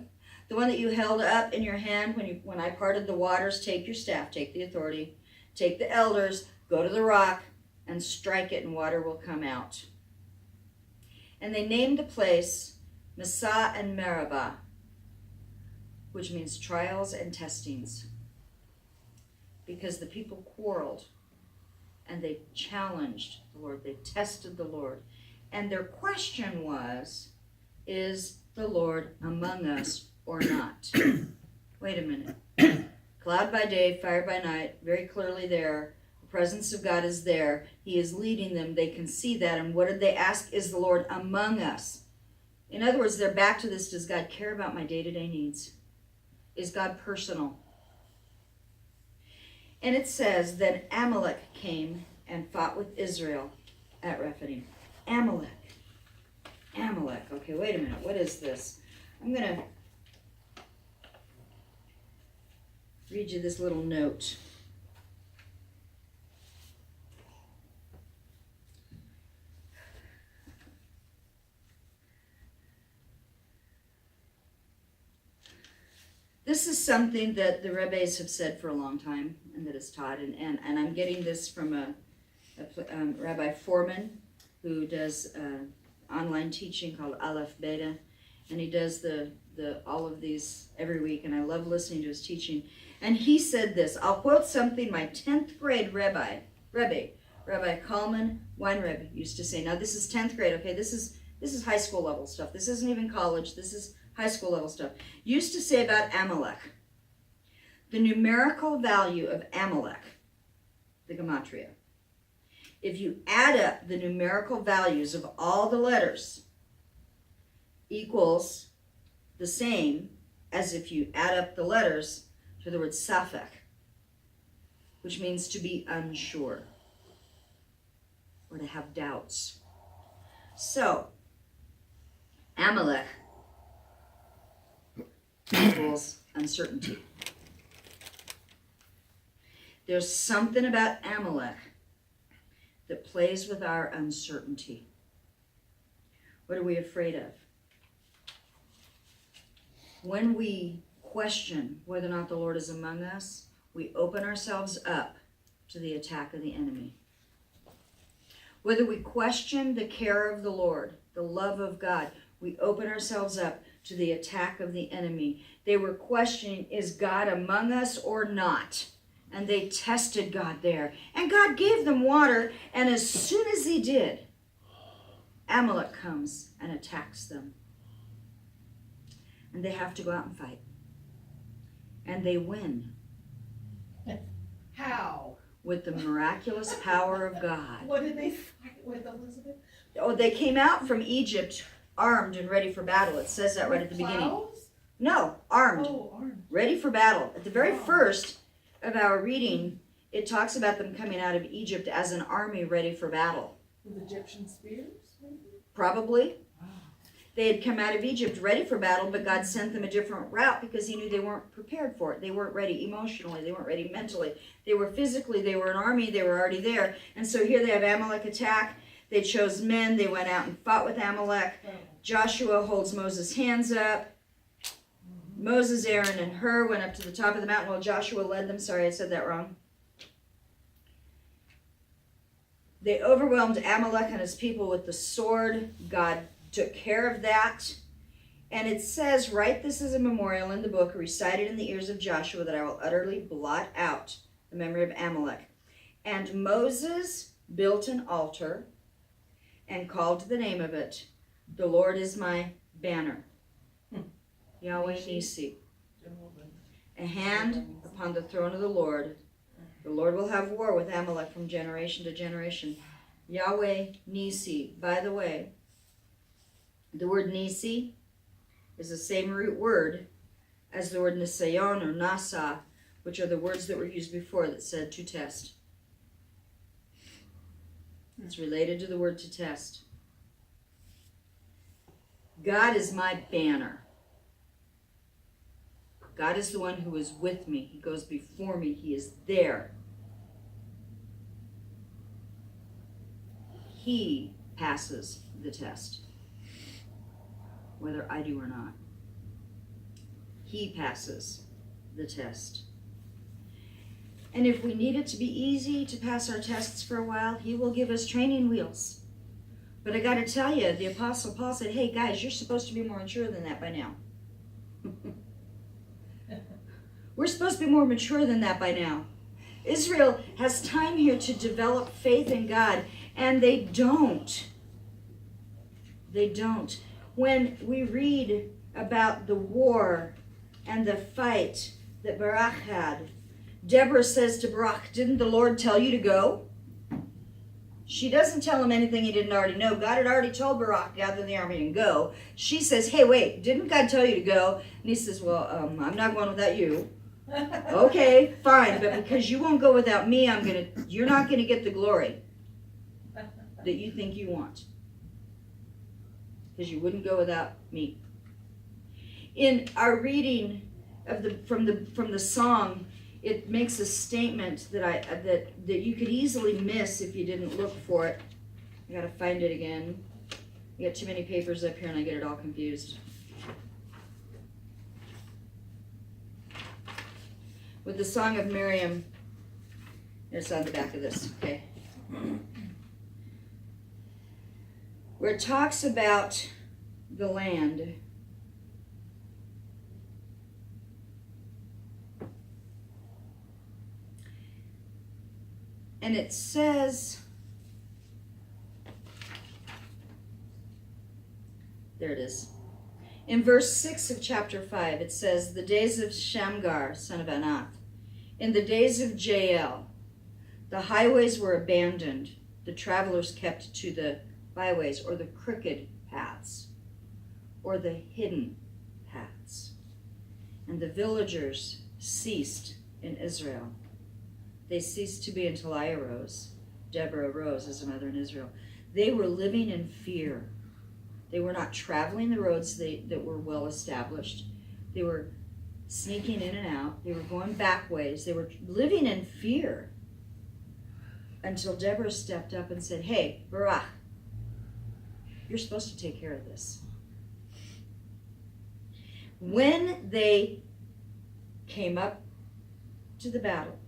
the one that you held up in your hand when I parted the waters. Take your staff, take the authority, take the elders, go to the rock, and strike it, and water will come out. And they named the place Massah and Meribah, which means trials and testings, because the people quarreled and they challenged the Lord. They tested the Lord. And their question was, is the Lord among us or not? Wait a minute. Cloud by day, fire by night, very clearly there. The presence of God is there. He is leading them. They can see that. And what did they ask? Is the Lord among us? In other words, they're back to this, does God care about my day-to-day needs? Is God personal? And it says, then Amalek came and fought with Israel at Rephidim. Amalek. Okay, wait a minute. What is this? I'm going to read you this little note. This is something that the rabbis have said for a long time and that is taught. And I'm getting this from a Rabbi Foreman who does online teaching called Aleph Beta. And he does the all of these every week. And I love listening to his teaching. And he said this. I'll quote something my 10th grade Rabbi Kalman Weinreb used to say. Now this is 10th grade. Okay, this is high school level stuff. This isn't even college. This is high school level stuff. Used to say about Amalek, the numerical value of Amalek, the gematria, if you add up the numerical values of all the letters, equals the same as if you add up the letters to the word safek, which means to be unsure or to have doubts. So, Amalek equals uncertainty. There's something about Amalek that plays with our uncertainty. What are we afraid of? When we question whether or not the Lord is among us, we open ourselves up to the attack of the enemy. Whether we question the care of the Lord, the love of God, we open ourselves up to the attack of the enemy. They were questioning, is God among us or not? And they tested God there. And God gave them water, and as soon as he did, Amalek comes and attacks them. And they have to go out and fight. And they win. How? With the miraculous power of God. What did they fight with, Elizabeth? Oh, they came out from Egypt armed and ready for battle. It says that right at the beginning. Plows? No, armed. Oh, armed. Ready for battle. At the very first of our reading, it talks about them coming out of Egypt as an army ready for battle. With Egyptian spears, maybe? Probably. They had come out of Egypt ready for battle, but God sent them a different route because he knew they weren't prepared for it. They weren't ready emotionally. They weren't ready mentally. They were physically. They were an army. They were already there. And so here they have Amalek attack. They chose men. They went out and fought with Amalek. Joshua holds Moses' hands up. Moses, Aaron, and Hur went up to the top of the mountain while Joshua led them. Sorry, I said that wrong. They overwhelmed Amalek and his people with the sword. God took care of that. And it says, write this as a memorial in the book, recited in the ears of Joshua, that I will utterly blot out the memory of Amalek. And Moses built an altar and called the name of it, the Lord is my banner. Yahweh Nisi. A hand upon the throne of the Lord. The Lord will have war with Amalek from generation to generation. Yahweh Nisi. By the way, the word Nisi is the same root word as the word Nisayon or Nasa, which are the words that were used before that said to test. It's related to the word to test. God is my banner. God is the one who is with me. He goes before me. He is there. He passes the test, whether I do or not. He passes the test. And if we need it to be easy to pass our tests for a while, he will give us training wheels But I got to tell you, the Apostle Paul said, hey guys, you're supposed to be more mature than that by now. We're supposed to be more mature than that by now. Israel has time here to develop faith in God, and they don't. They don't. When we read about the war and the fight that Barak had, Deborah says to Barak, didn't the Lord tell you to go? She doesn't tell him anything he didn't already know. God had already told Barak, gather the army and go. She says, hey, wait, didn't God tell you to go? And he says, well, I'm not going without you. Okay, fine, but because you won't go without me, you're not gonna get the glory that you think you want. Because you wouldn't go without me. In our reading of from the song, it makes a statement that you could easily miss if you didn't look for it. I gotta find it again. I got too many papers up here and I get it all confused. With the Song of Miriam, it's on the back of this, okay? Where it talks about the land. And it says, there it is. In verse 6 of chapter 5, it says, the days of Shamgar, son of Anath, in the days of Jael, the highways were abandoned, the travelers kept to the byways, or the crooked paths, or the hidden paths. And the villagers ceased in Israel. They ceased to be until I arose. Deborah arose as a mother in Israel. They were living in fear. They were not traveling the roads that were well established. They were sneaking in and out. They were going back ways. They were living in fear until Deborah stepped up and said, hey, Barak, you're supposed to take care of this. When they came up to the battle,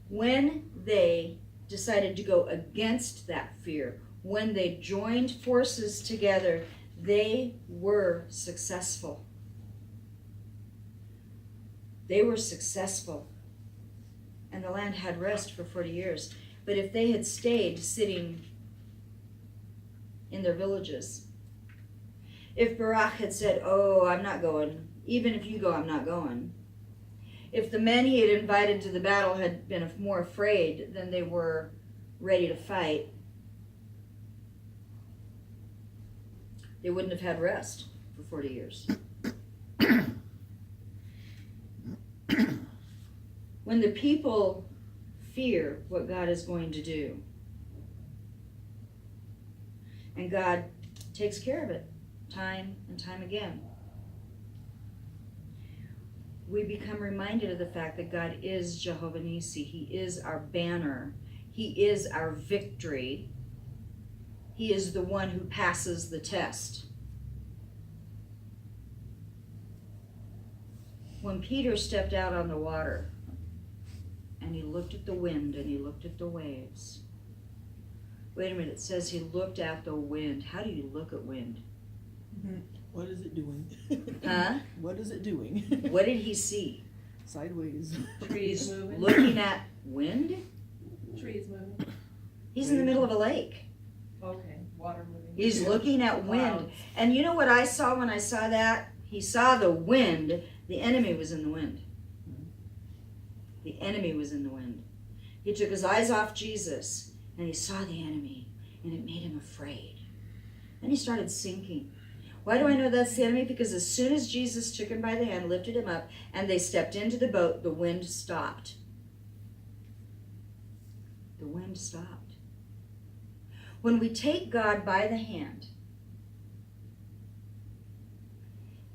when they decided to go against that fear, when they joined forces together, they were successful. They were successful. And the land had rest for 40 years. But if they had stayed sitting in their villages, if Barak had said, oh, I'm not going, even if you go, I'm not going. If the men he had invited to the battle had been more afraid than they were ready to fight, they wouldn't have had rest for 40 years. When the people fear what God is going to do, and God takes care of it time and time again, we become reminded of the fact that God is Jehovah Nissi. He is our banner. He is our victory. He is the one who passes the test. When Peter stepped out on the water and he looked at the wind and he looked at the waves. Wait a minute, it says he looked at the wind. How do you look at wind? What is it doing? Huh? What is it doing? What did he see? Sideways. Trees moving. Looking at wind? Trees moving. He's in the middle of a lake. Okay, water moving. He's looking at wind. Clouds. And you know what I saw when I saw that? He saw the wind. The enemy was in the wind. The enemy was in the wind. He took his eyes off Jesus and he saw the enemy and it made him afraid. And he started sinking. Why do I know that's the enemy? Because as soon as Jesus took him by the hand, lifted him up, and they stepped into the boat, the wind stopped. The wind stopped. When we take God by the hand,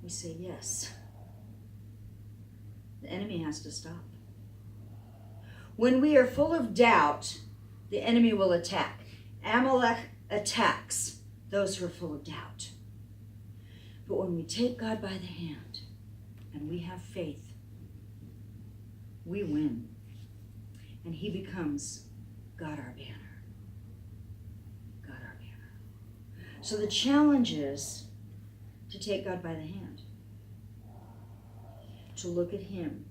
we say yes. The enemy has to stop. When we are full of doubt, the enemy will attack. Amalek attacks those who are full of doubt. But when we take God by the hand and we have faith, we win. And he becomes God our banner. God our banner. So the challenge is to take God by the hand, to look at Him,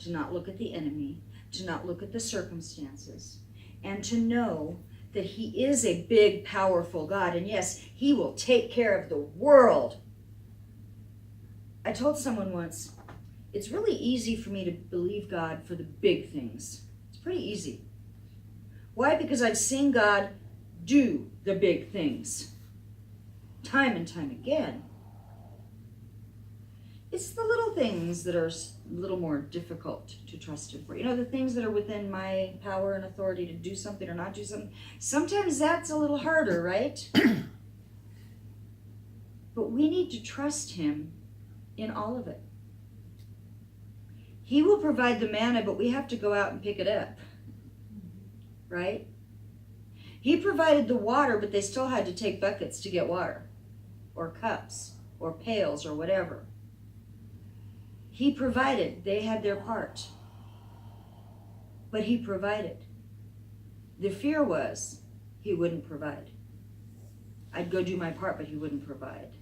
to not look at the enemy, to not look at the circumstances, and to know that He is a big, powerful God. And yes, He will take care of the world. I told someone once, it's really easy for me to believe God for the big things. It's pretty easy. Why? Because I've seen God do the big things time and time again. It's the little things that are a little more difficult to trust Him for. You know, the things that are within my power and authority to do something or not do something. Sometimes that's a little harder, right? But we need to trust Him in all of it. He will provide the manna, but we have to go out and pick it up. Right? He provided the water, but they still had to take buckets to get water, or cups, or pails, or whatever. He provided. They had their part. But He provided. The fear was He wouldn't provide. I'd go do my part, but He wouldn't provide.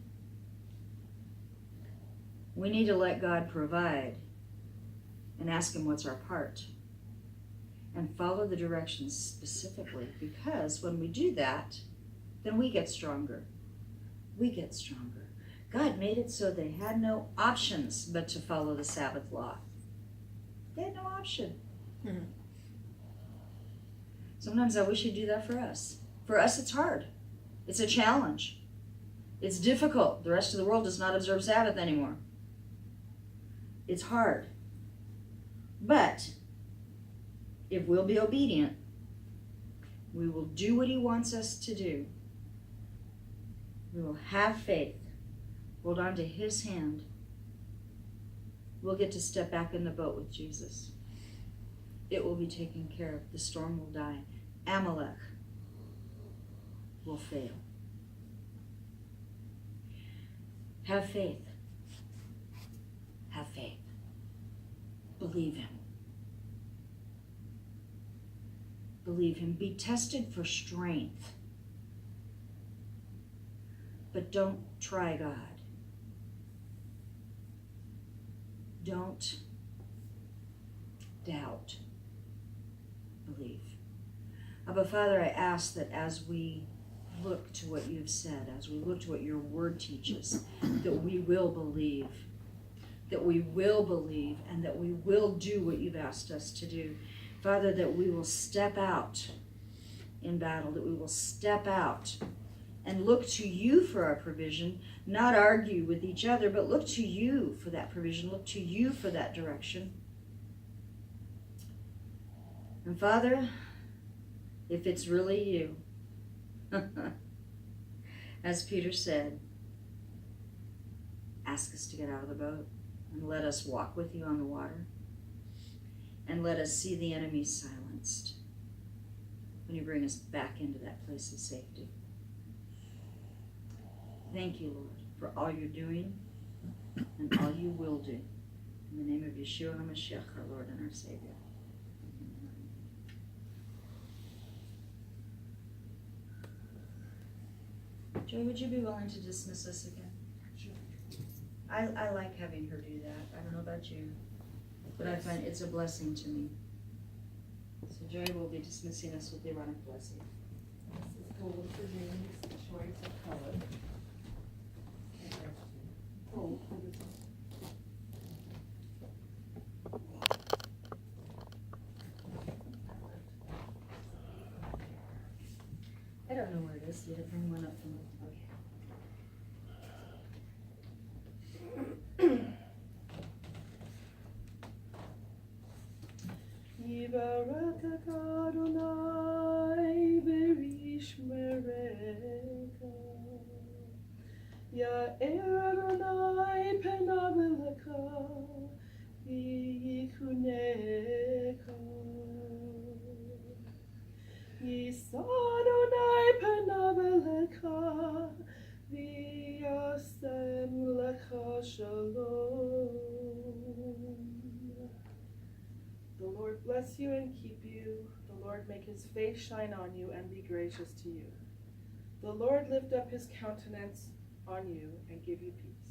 We need to let God provide and ask Him what's our part. And follow the directions specifically, because when we do that, then we get stronger. We get stronger. God made it so they had no options but to follow the Sabbath law. They had no option. Mhm. Sometimes I wish He'd do that for us. For us, it's hard. It's a challenge. It's difficult. The rest of the world does not observe Sabbath anymore. It's hard. But if we'll be obedient, we will do what He wants us to do. We will have faith. Hold on to His hand. We'll get to step back in the boat with Jesus. It will be taken care of. The storm will die. Amalek will fail. Have faith. Have faith. Believe Him. Believe Him. Be tested for strength. But don't try God. Don't doubt. Believe. Abba, Father, I ask that as we look to what You've said, as we look to what Your Word teaches, that we will believe. That we will believe, and that we will do what You've asked us to do. Father, that we will step out in battle, that we will step out and look to You for our provision, not argue with each other, but look to You for that provision, look to You for that direction. And Father, if it's really You, as Peter said, ask us to get out of the boat and let us walk with You on the water. And let us see the enemy silenced when You bring us back into that place of safety. Thank You, Lord, for all You're doing and all You will do. In the name of Yeshua HaMashiach, our Lord and our Savior. Joy, would you be willing to dismiss us again? Sure. I like having her do that. I don't know about you, but I find it's a blessing to me. So Joy will be dismissing us with the Aaronic blessing. This is gold for James, choice of color. Oh, I don't know where it is. You had to bring one up from Yibarakak Adonai v'yishmereka. Ya'er Adonai penav elecha v'yikuneka. Yisa Adonai penav elecha v'yasem lecha shalom. The Lord bless you and keep you. The Lord make His face shine on you and be gracious to you. The Lord lift up his countenance on you and give you peace.